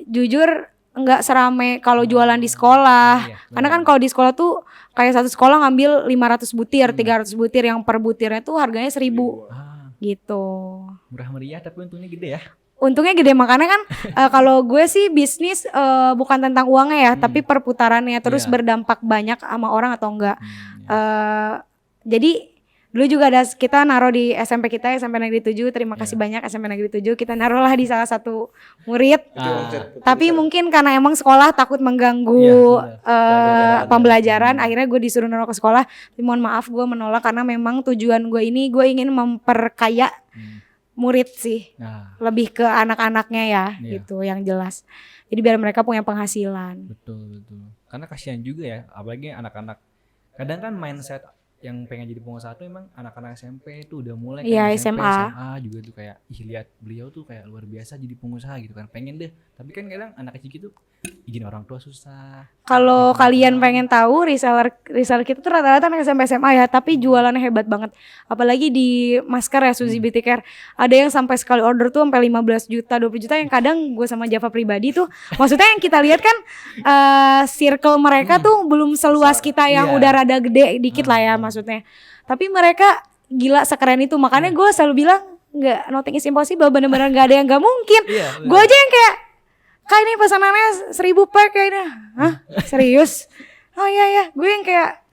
jujur nggak serame kalau jualan di sekolah. Karena kan kalau di sekolah tuh kayak satu sekolah ngambil 500 butir, 300 butir, yang per butirnya tuh harganya 1.000 gitu. Murah meriah tapi untungnya gede ya. Untungnya gede, makanya kan kalau gue sih bisnis bukan tentang uangnya ya, tapi perputarannya, terus berdampak banyak sama orang atau enggak. Jadi dulu juga ada, kita naruh di SMP kita, SMP Negeri 7, terima kasih banyak SMP Negeri 7, kita naruh lah di salah satu murid. Tapi mungkin karena emang sekolah takut mengganggu pembelajaran, akhirnya gue disuruh naruh ke sekolah. Tapi mohon maaf gue menolak karena memang tujuan gue ini, gue ingin memperkaya murid sih, lebih ke anak-anaknya ya, gitu yang jelas. Jadi biar mereka punya penghasilan. Betul. Karena kasihan juga ya, apalagi anak-anak. Kadang kan mindset yang pengen jadi pengusaha tuh emang anak-anak SMP tuh udah mulai kan, SMP, SMA juga tuh kayak lihat beliau tuh kayak luar biasa jadi pengusaha gitu kan, pengen deh. Tapi kan kadang anak kecil gitu izin orang tua susah. Kalau kalian pengen tahu, reseller kita tuh rata-rata anak SMP SMA ya, tapi jualannya hebat banget. Apalagi di masker ya, Suzy Beauty Care. Ada yang sampai sekali order tuh sampai 15 juta, 20 juta, yang kadang gue sama Java pribadi tuh, maksudnya yang kita lihat kan circle mereka tuh belum seluas kita yang udah rada gede dikit lah ya maksudnya. Tapi mereka gila sekeren itu, makanya gue selalu bilang nggak, nothing is impossible, bener-bener nggak ada yang nggak mungkin. Gue aja yang kayak, Kak ini pesanannya 1.000 pack kayaknya. Hah? Serius? Oh iya, gue yang kayak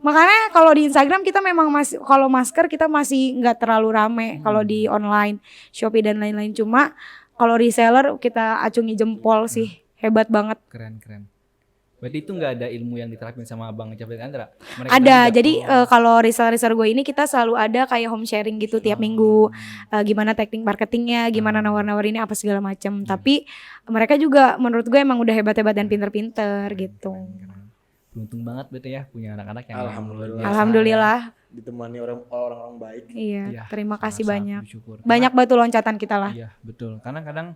makanya kalau di Instagram kita memang masih, kalau masker kita masih nggak terlalu rame kalau di online Shopee dan lain-lain. Cuma kalau reseller kita acungi jempol sih, hebat banget. Keren. Berarti itu nggak ada ilmu yang diterapin sama Bang Japri Andra? Mereka Ada, juga- jadi kalau reseller gue ini kita selalu ada kayak home sharing gitu tiap minggu, gimana teknik marketingnya, gimana nawar-nawarinnya apa segala macam. Tapi mereka juga menurut gue emang udah hebat-hebat dan pinter-pinter gitu. Keren. Beruntung banget berarti ya punya anak-anak yang Alhamdulillah. luar biasa. Alhamdulillah. Ditemani orang-orang baik. Iya, Iya, terima kasih sangat banyak. bersyukur. Banyak batu loncatan kita lah. Iya betul, karena kadang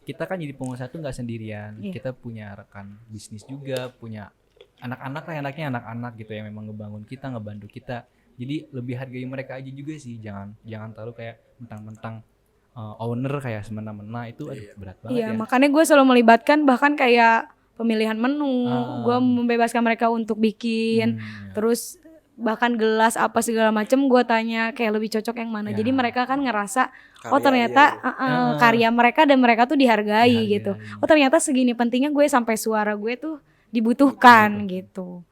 kita kan jadi pengusaha tuh nggak sendirian. Iya. Kita punya rekan bisnis juga, punya anak-anak lah, enaknya anak-anak gitu yang memang ngebangun kita, ngebantu kita. Jadi lebih hargai mereka aja juga sih, jangan terlalu kayak mentang-mentang owner kayak semena-mena itu, aduh berat banget Iya, ya. makanya gue selalu melibatkan bahkan kayak pemilihan menu, gue membebaskan mereka untuk bikin, Iya. terus bahkan gelas apa segala macem gue tanya kayak lebih cocok yang mana. Ya. Jadi mereka kan ngerasa Karya, ternyata karya mereka dan mereka tuh dihargai Dihargai. gitu. Oh ternyata segini pentingnya gue sampai suara gue tuh dibutuhkan gitu.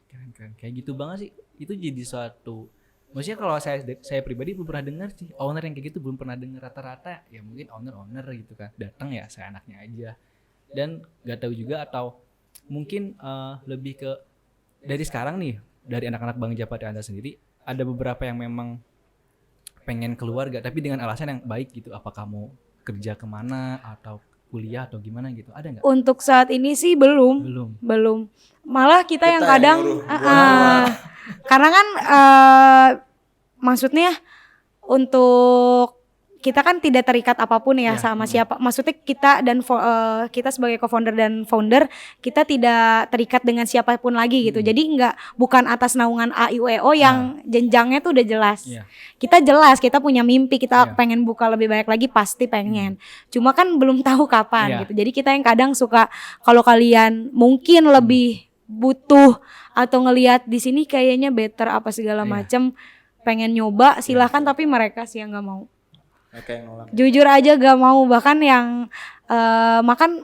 Keren. Kayak gitu banget sih. Itu jadi suatu, maksudnya kalau saya pribadi belum pernah dengar sih owner yang kayak gitu, belum pernah dengar. Rata-rata ya mungkin owner gitu kan datang ya saya anaknya aja, dan nggak tahu juga, atau mungkin lebih ke dari sekarang nih, dari anak-anak Bang Japri Anda sendiri ada beberapa yang memang pengen keluar gak tapi dengan alasan yang baik gitu, apakah mau kerja kemana atau kuliah atau gimana gitu, ada nggak? Untuk saat ini sih belum. Malah kita yang Kita yang kadang nyuruh, karena kan maksudnya untuk kita kan tidak terikat apapun ya sama siapa. Maksudnya kita dan kita sebagai co-founder dan founder kita tidak terikat dengan siapapun lagi gitu. Jadi bukan atas naungan AIUEO yang jenjangnya tuh udah jelas. Kita jelas kita punya mimpi, kita pengen buka lebih banyak lagi, pasti pengen. Cuma kan belum tahu kapan gitu. Jadi kita yang kadang suka, kalau kalian mungkin lebih butuh atau ngelihat di sini kayaknya better apa segala macam, pengen nyoba silahkan, tapi mereka sih yang nggak mau. Kayak nolak. Jujur aja gak mau, bahkan yang makan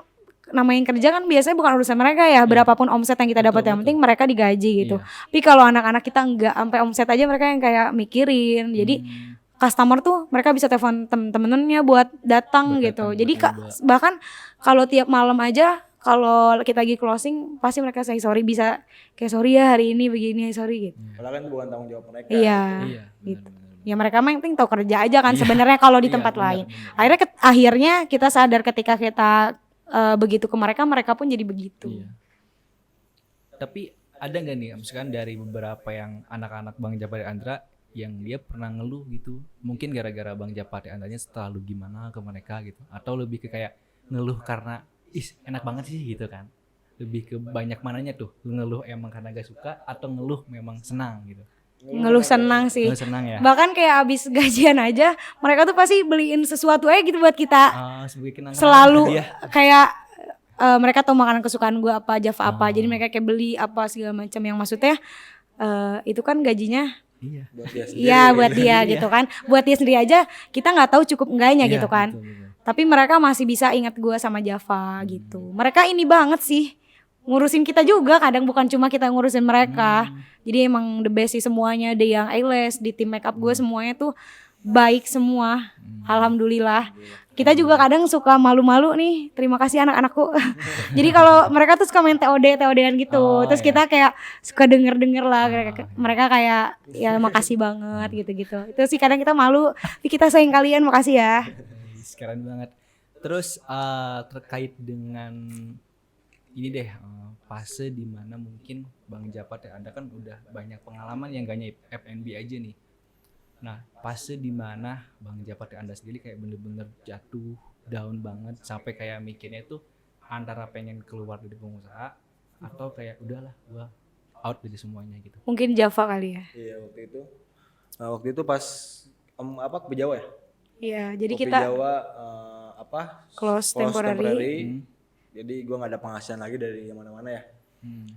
namanya kerja kan biasanya bukan urusan mereka ya, berapapun omset yang kita dapat, yang penting mereka digaji gitu. Tapi kalau anak-anak kita enggak sampai omset aja mereka yang kayak mikirin. Jadi customer tuh mereka bisa telepon temen-temennya buat datang gitu. Jadi bahkan kalau tiap malam aja kalau kita lagi closing pasti mereka say sorry, bisa kayak sorry ya hari ini begini, sorry gitu. Padahal kan bukan tanggung jawab mereka. Iya, gitu. Ya mereka mah yang penting tahu kerja aja kan sebenarnya kalau di tempat lain. Akhirnya kita sadar ketika kita begitu ke mereka, mereka pun jadi begitu. Tapi ada nggak nih misalkan dari beberapa yang anak-anak Bang Japri Andra yang dia pernah ngeluh gitu, mungkin gara-gara Bang Japri Andranya terlalu gimana ke mereka gitu, atau lebih ke kayak ngeluh karena enak banget sih gitu kan, lebih ke banyak mananya tuh, ngeluh emang karena gak suka atau ngeluh memang senang gitu? Ngeluh senang sih. Ngeluh senang ya. Bahkan kayak abis gajian aja mereka tuh pasti beliin sesuatu aja gitu buat kita. Selalu kayak mereka tahu makanan kesukaan gue apa, Java apa, jadi mereka kayak beli apa segala macam, yang maksudnya itu kan gajinya buat dia gitu kan, buat dia sendiri aja kita nggak tahu cukup enggaknya gitu kan. Betul. Tapi mereka masih bisa ingat gue sama Java gitu. Mereka ini banget sih ngurusin kita juga, kadang bukan cuma kita ngurusin mereka. Jadi emang the best sih semuanya, ada yang eyelash, di tim makeup gue semuanya tuh baik semua. Alhamdulillah. Kita juga kadang suka malu-malu nih, terima kasih anak-anakku. Jadi kalau mereka tuh suka main TOD-an gitu. Terus kita kayak suka denger lah, mereka kayak ya makasih banget gitu-gitu. Itu sih kadang kita malu, tapi kita sayang kalian, makasih ya. Keren banget. Terus terkait dengan ini deh, fase dimana mungkin Bang Japri Anda kan udah banyak pengalaman yang gak hanya F&B aja nih. Nah, fase dimana Bang Japri Anda sendiri kayak bener-bener jatuh down banget sampai kayak mikirnya itu antara pengen keluar dari pengusaha atau kayak udahlah gua out dari semuanya gitu. Mungkin Java kali ya. Iya, waktu itu pas Kopi Jawa ya? Iya, jadi Kopi kita Jawa close temporary. Jadi gue nggak ada penghasilan lagi dari yang mana-mana ya.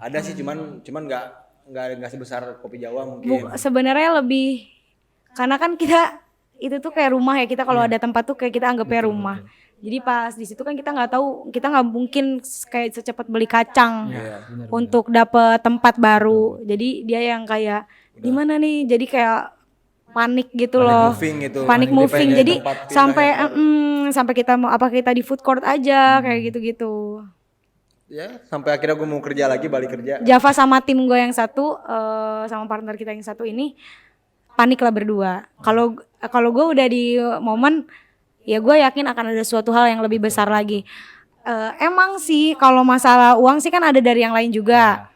Ada sih, cuman nggak sebesar Kopi Jawa mungkin. Sebenarnya lebih karena kan kita itu tuh kayak rumah ya, kita kalau ada tempat tuh kayak kita anggapnya rumah. Jadi pas di situ kan kita nggak tahu, kita nggak mungkin kayak secepat beli kacang untuk dapet tempat baru. Jadi dia yang kayak gimana nih, jadi kayak panik gitu loh, panik moving. Jadi sampai kita mau apa, kita di food court aja kayak gitu-gitu. Ya sampai akhirnya gue mau kerja lagi, balik kerja. Java sama tim gue yang satu, sama partner kita yang satu ini panik lah berdua. Kalau gue udah di momen, ya gue yakin akan ada suatu hal yang lebih besar lagi. Emang sih kalau masalah uang sih kan ada dari yang lain juga.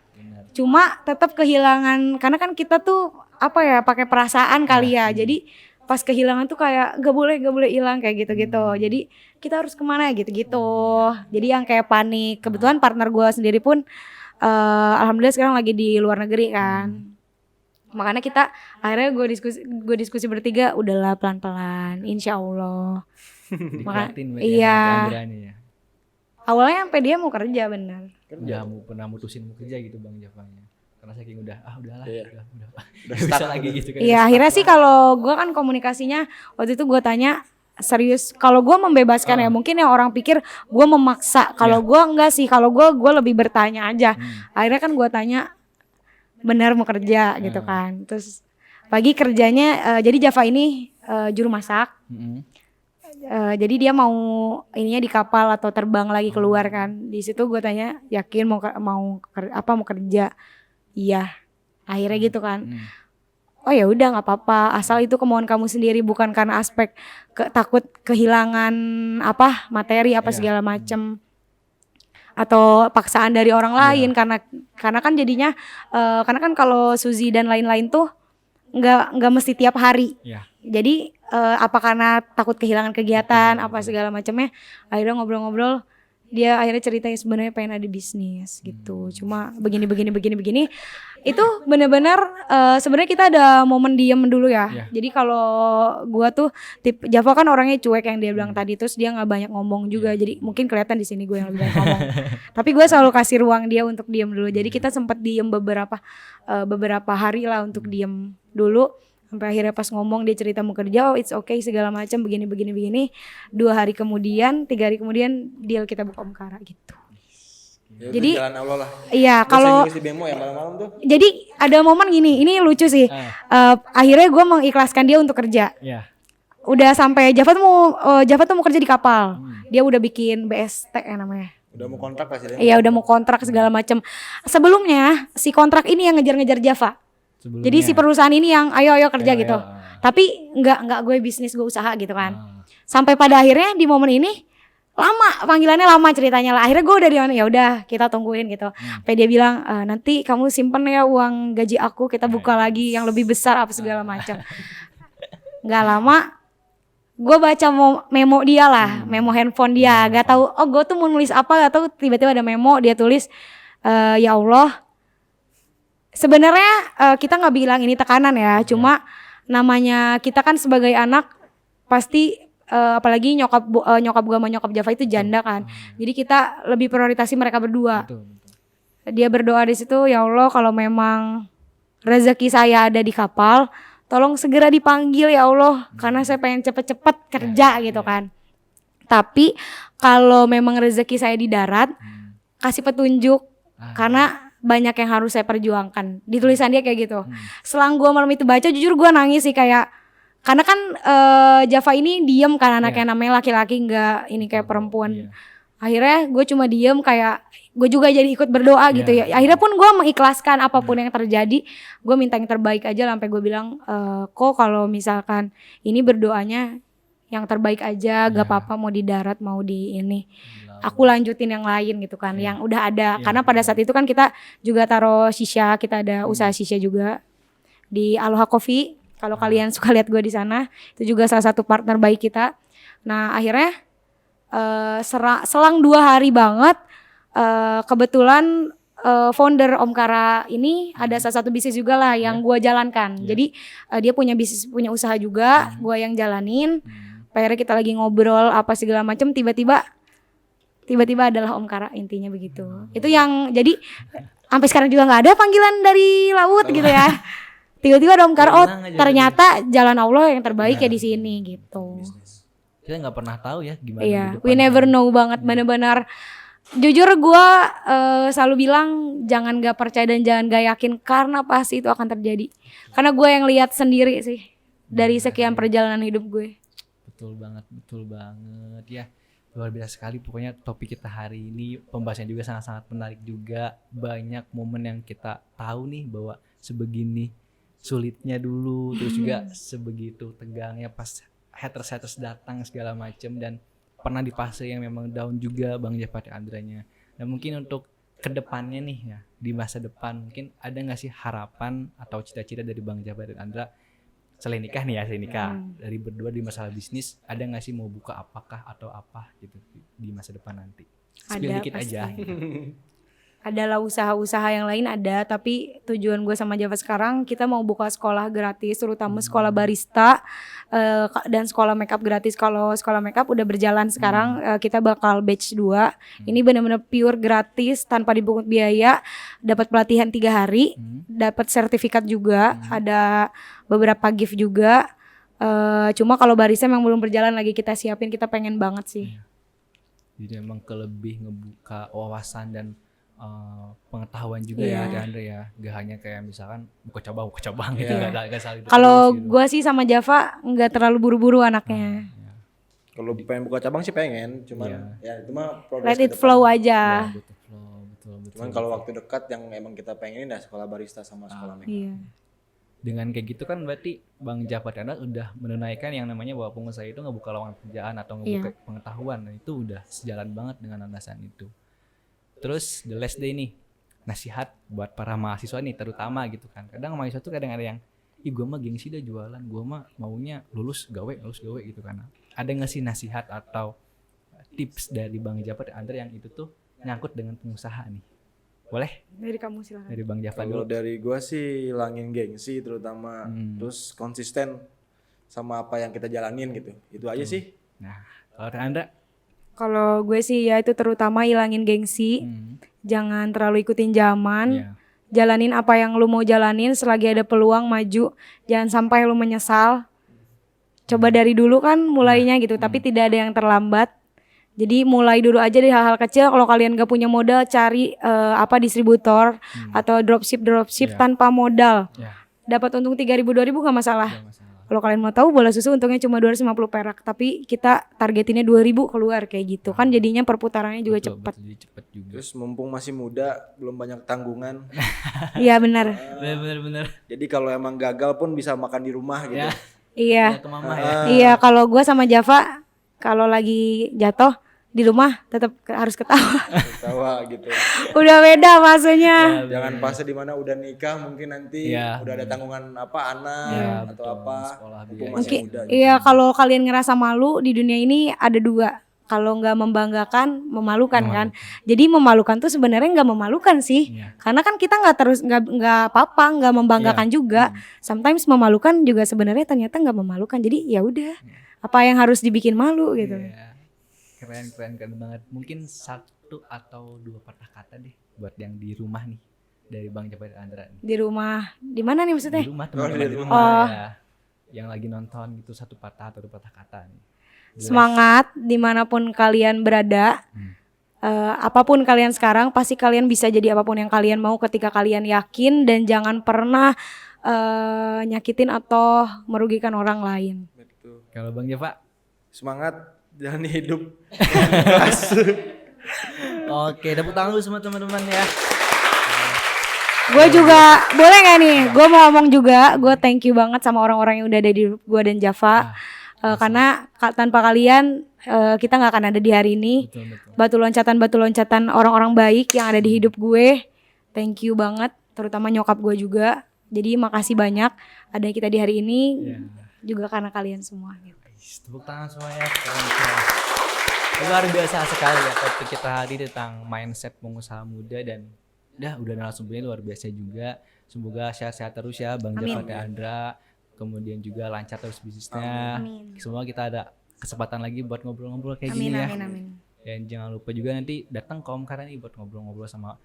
Cuma tetap kehilangan, karena kan kita tuh apa ya, pakai perasaan kali ya. Jadi pas kehilangan tuh kayak gak boleh hilang kayak gitu-gitu. Jadi kita harus kemana gitu-gitu. Jadi yang kayak panik. Kebetulan partner gue sendiri pun alhamdulillah sekarang lagi di luar negeri kan. Makanya kita akhirnya gue diskusi bertiga, udahlah pelan-pelan, insya Allah. Iya. Awalnya sampai dia mau kerja bener. Udah mau pernah mutusin mau kerja gitu Bang Javanya. Karena saking udahlah udah bisa lagi gitu kan. Iya akhirnya sih kalau gue kan komunikasinya waktu itu gue tanya serius, kalau gue membebaskan ya, mungkin yang orang pikir gue memaksa. Kalau gue enggak sih, kalau gue lebih bertanya aja. Akhirnya kan gue tanya benar mau kerja gitu kan. Terus pagi kerjanya jadi Java ini juru masak. Jadi dia mau ininya di kapal atau terbang lagi keluar kan. Di situ gue tanya, yakin mau kerja? Iya. Akhirnya gitu kan. Oh ya udah nggak apa-apa, asal itu kemauan kamu sendiri, bukan karena aspek takut kehilangan apa materi apa segala macem atau paksaan dari orang lain. Karena kan jadinya karena kan kalau Suzy dan lain-lain tuh nggak mesti tiap hari. Jadi apa karena takut kehilangan kegiatan apa segala macamnya, akhirnya ngobrol-ngobrol, dia akhirnya ceritanya sebenarnya pengen ada bisnis gitu. Cuma begini. Itu benar-benar sebenarnya kita ada momen diem dulu ya. Jadi kalau gua tuh Java kan orangnya cuek yang dia bilang tadi, terus dia nggak banyak ngomong juga. Jadi mungkin kelihatan di sini gue yang lebih banyak ngomong. Tapi gue selalu kasih ruang dia untuk diem dulu. Jadi kita sempat diem beberapa hari lah untuk diem dulu. Sampai akhirnya pas ngomong dia cerita mau kerja, oh it's okay segala macam begini. 2 hari kemudian, 3 hari kemudian deal kita buka Omkara gitu. Ya, jadi jalan Allah lah. Iya kalau ya, malam-malam tuh. Jadi ada momen gini, ini lucu sih. Akhirnya gue mengikhlaskan dia untuk kerja. Udah sampai Java tuh mau kerja di kapal. Dia udah bikin BST namanya. Udah mau kontrak pasti. Iya udah mau kontrak segala macam. Sebelumnya si kontrak ini yang ngejar-ngejar Java. Jadi si perusahaan ini yang ayo kerja gitu. Tapi enggak gue bisnis, gue usaha gitu kan. Sampai pada akhirnya di momen ini panggilannya lama ceritanya lah. Akhirnya gue udah ya udah kita tungguin gitu. Sampai dia bilang nanti kamu simpen ya uang gaji aku, kita buka lagi yang lebih besar apa segala macam. Nggak lama gue baca memo dia lah, memo handphone dia. Gak tahu gue tuh mau nulis apa, gak tahu tiba-tiba ada memo dia tulis ya Allah. Sebenarnya kita nggak bilang ini tekanan ya, cuma namanya kita kan sebagai anak pasti apalagi nyokap gue sama nyokap Java itu janda kan, jadi kita lebih prioritasi mereka berdua. Dia berdoa di situ, ya Allah kalau memang rezeki saya ada di kapal, tolong segera dipanggil ya Allah, karena saya pengen cepet-cepet kerja gitu kan. Tapi kalau memang rezeki saya di darat, kasih petunjuk karena banyak yang harus saya perjuangkan. Di tulisan dia kayak gitu. Selang gue malam itu baca, jujur gue nangis sih kayak, karena kan Java ini diem kan anaknya, namanya laki-laki, nggak ini kayak perempuan. Akhirnya gue cuma diem, kayak gue juga jadi ikut berdoa gitu ya. Akhirnya pun gue mengikhlaskan apapun yang terjadi, gue minta yang terbaik aja. Sampai gue bilang kok kalau misalkan ini berdoanya yang terbaik aja, gak apa-apa mau di darat mau di ini. Aku lanjutin yang lain gitu kan, yang udah ada. Karena pada saat itu kan kita juga taruh shisha, kita ada usaha shisha juga di Aloha Coffee. Kalau kalian suka lihat gue di sana, itu juga salah satu partner baik kita. Nah akhirnya selang 2 hari banget, kebetulan founder Omkara ini ada salah satu bisnis juga lah yang gue jalankan. Jadi dia punya bisnis, punya usaha juga, gue yang jalanin. Akhirnya kita lagi ngobrol apa segala macam, tiba-tiba adalah Omkara, intinya begitu. Itu yang jadi sampai sekarang juga nggak ada panggilan dari laut gitu ya. Tiba-tiba ada Omkara, oh ternyata jalan Allah yang terbaik ya di sini gitu. kita nggak pernah tahu ya gimana Iya, di depan. we never know banget, bener-bener. Jujur gue selalu bilang jangan gak percaya dan jangan gak yakin karena pasti itu akan terjadi. Karena gue yang lihat sendiri sih dari sekian perjalanan hidup gue. Betul banget ya. Luar biasa sekali pokoknya topik kita hari ini, pembahasannya juga sangat-sangat menarik juga. Banyak momen yang kita tahu nih bahwa sebegini sulitnya dulu, terus juga sebegitu tegangnya pas haters datang segala macem, dan pernah di fase yang memang down juga Bang Japar Andranya. Dan mungkin untuk kedepannya nih ya, di masa depan mungkin ada nggak sih harapan atau cita-cita dari Bang Japar Andra selain nikah nih ya, dari berdua di masalah bisnis, ada nggak sih mau buka apakah atau apa gitu di masa depan nanti? Spill dikit Pasti. aja. Adalah usaha-usaha yang lain ada, tapi tujuan gue sama Java sekarang kita mau buka sekolah gratis, terutama sekolah barista dan sekolah makeup gratis. Kalau sekolah makeup udah berjalan sekarang, kita bakal batch 2. Ini benar-benar pure gratis tanpa dipungut biaya, dapat pelatihan 3 hari, dapat sertifikat juga, ada beberapa gift juga. Cuma kalau barista memang belum berjalan lagi, kita siapin, kita pengen banget sih. Jadi memang lebih ngebuka wawasan dan pengetahuan juga ya Andre ya, gak hanya kayak misalkan buka cabang gitu, gak salah itu. Kalau gitu. gue sih sama Java nggak terlalu buru-buru anaknya. Kalau pengen buka cabang sih pengen, cuman ya itu mah progres Let it ke depan. flow aja. Betul. Cuman kalau waktu dekat yang emang kita pengenin ya sekolah barista sama sekolah makeup. Iya. Dengan kayak gitu kan berarti Bang Japar Andra udah menunaikan yang namanya bahwa pengusaha itu ngebuka lowongan pekerjaan atau ngebuka pengetahuan, dan itu udah sejalan banget dengan landasan itu. Terus the last day nih, nasihat buat para mahasiswa nih terutama gitu kan. Kadang mahasiswa tuh kadang ada yang, ih gue mah gengsi dah jualan, gue mah maunya lulus gawe gitu kan. Ada nggak sih nasihat atau tips dari Bang Japar Andra yang itu tuh nyangkut dengan pengusaha nih? Boleh? Dari kamu silakan. Dari Bang Japar Kalau dulu. dari gua sih hilangin gengsi terutama, terus konsisten sama apa yang kita jalanin gitu. Itu aja sih. Nah, kalau Andra? Kalau gue sih ya itu terutama hilangin gengsi, jangan terlalu ikutin zaman, jalanin apa yang lu mau jalanin selagi ada peluang maju, jangan sampai lu menyesal. Coba dari dulu kan mulainya gitu, tapi tidak ada yang terlambat. Jadi mulai dulu aja dari hal-hal kecil. Kalau kalian gak punya modal, cari distributor atau dropship tanpa modal. Dapat untung 3.000 2.000 gak masalah. Kalau kalian mau tahu bola susu untungnya cuma 250 perak, tapi kita targetinnya 2.000 keluar kayak gitu. Kan jadinya perputarannya juga cepat. Terus mumpung masih muda, belum banyak tanggungan. Iya benar. Bener. Jadi kalau emang gagal pun bisa makan di rumah gitu. Iya. Ke mama ya. Iya, kalau gue sama Java kalau lagi jatuh di rumah tetap harus ketawa. Ketawa gitu. Udah beda fasenya. Jangan fase di mana udah nikah mungkin nanti udah ada tanggungan apa anak atau apa. Mumpung masih muda. Iya, kalau kalian ngerasa malu di dunia ini ada 2. Kalau nggak membanggakan, memalukan kan. Jadi memalukan tuh sebenarnya nggak memalukan sih, karena kan kita nggak apa-apa, nggak membanggakan juga. Sometimes memalukan juga sebenarnya ternyata nggak memalukan. Jadi ya udah, apa yang harus dibikin malu gitu. Keren banget. Mungkin 1 atau 2 patah kata deh buat yang di rumah nih dari Bang Japar Andra nih. Di rumah, di mana nih maksudnya? Di rumah, teman-teman di rumah ya. Yang lagi nonton gitu 1 patah atau 2 patah kata nih. Semangat dimanapun kalian berada, apapun kalian sekarang, pasti kalian bisa jadi apapun yang kalian mau ketika kalian yakin, dan jangan pernah nyakitin atau merugikan orang lain. Betul. Kalau Bang Java? Semangat jalani hidup. Oke, tepuk tangan dulu semua teman-teman ya. Gue juga boleh gak nih? Gue mau ngomong juga, gue thank you banget sama orang-orang yang udah ada di gue dan Java. Karena tanpa kalian kita gak akan ada di hari ini. Betul. Batu loncatan orang-orang baik yang ada di hidup gue. Thank you banget, terutama nyokap gue juga. Jadi makasih banyak ada kita di hari ini, juga karena kalian semua gitu. Tepuk tangan semuanya. Luar biasa sekali ya topik kita hari tentang mindset pengusaha muda, dan udah narasumbernya luar biasa juga. Semoga sehat-sehat terus ya Bang Japar Andra, kemudian juga lancar terus bisnisnya. Semoga kita ada kesempatan lagi buat ngobrol-ngobrol kayak gini ya. Amin. Dan jangan lupa juga nanti datang ke Om Karani buat ngobrol-ngobrol sama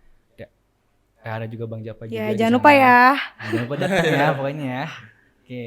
ada juga Bang Japar juga. Ya, jangan lupa ya. Jangan lupa datang ya pokoknya ya. Oke.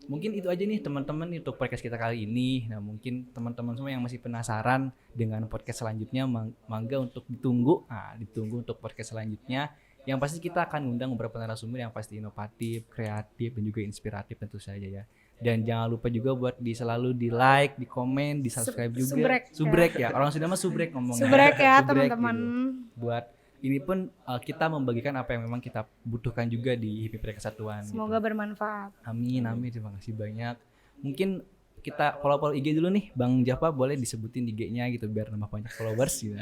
mungkin itu aja nih teman-teman nih untuk podcast kita kali ini. Nah mungkin teman-teman semua yang masih penasaran dengan podcast selanjutnya, mangga untuk ditunggu. Ditunggu untuk podcast selanjutnya. Yang pasti kita akan ngundang beberapa narasumber yang pasti inovatif, kreatif, dan juga inspiratif tentu saja ya. Dan jangan lupa juga buat selalu di like, di komen, di subscribe juga. Subrek ya. Orang sudah mah subrek ngomongnya. Subrek ya Subrek teman-teman. Gitu. Buat ini pun kita membagikan apa yang memang kita butuhkan juga di HIPMI Merdeka Kesatuan. Semoga gitu. bermanfaat. Amin. Terima kasih banyak. Mungkin kita follow IG dulu nih, Bang Java boleh disebutin IG-nya gitu biar nambah banyak followers gitu.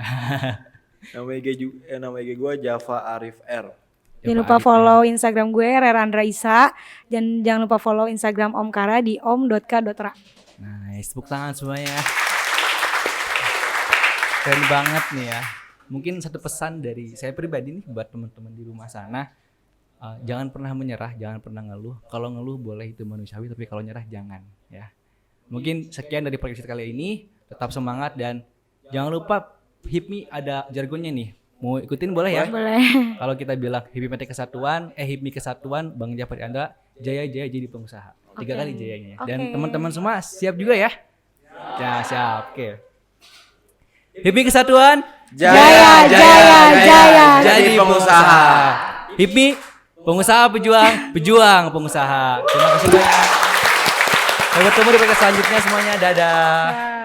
Nama IG gue Java Arif R. Jangan lupa follow Instagram gue Rerandra Isa, dan jangan lupa follow Instagram Om Kara di om.k.ra. Nice, tepuk tangan semuanya. Keren banget nih ya. Mungkin satu pesan dari saya pribadi nih buat teman-teman di rumah sana, jangan pernah menyerah, jangan pernah ngeluh. Kalau ngeluh boleh itu manusiawi, tapi kalau nyerah jangan ya. Mungkin sekian dari podcast kali ini, tetap semangat dan jangan lupa HIPMI ada jargonnya nih. Mau ikutin boleh ya? Boleh. Kalau kita bilang HIPMI Merdeka Kesatuan, HIPMI Kesatuan, Bang Jafar Anda, jaya jadi pengusaha. 3 kali jayanya. Dan teman-teman semua siap juga ya? Ya siap. Oke. HIPMI Kesatuan, Jaya. jadi pengusaha. HIPMI pengusaha pejuang pengusaha. Terima kasih banyak. Sampai bertemu di podcast selanjutnya semuanya. Dadah.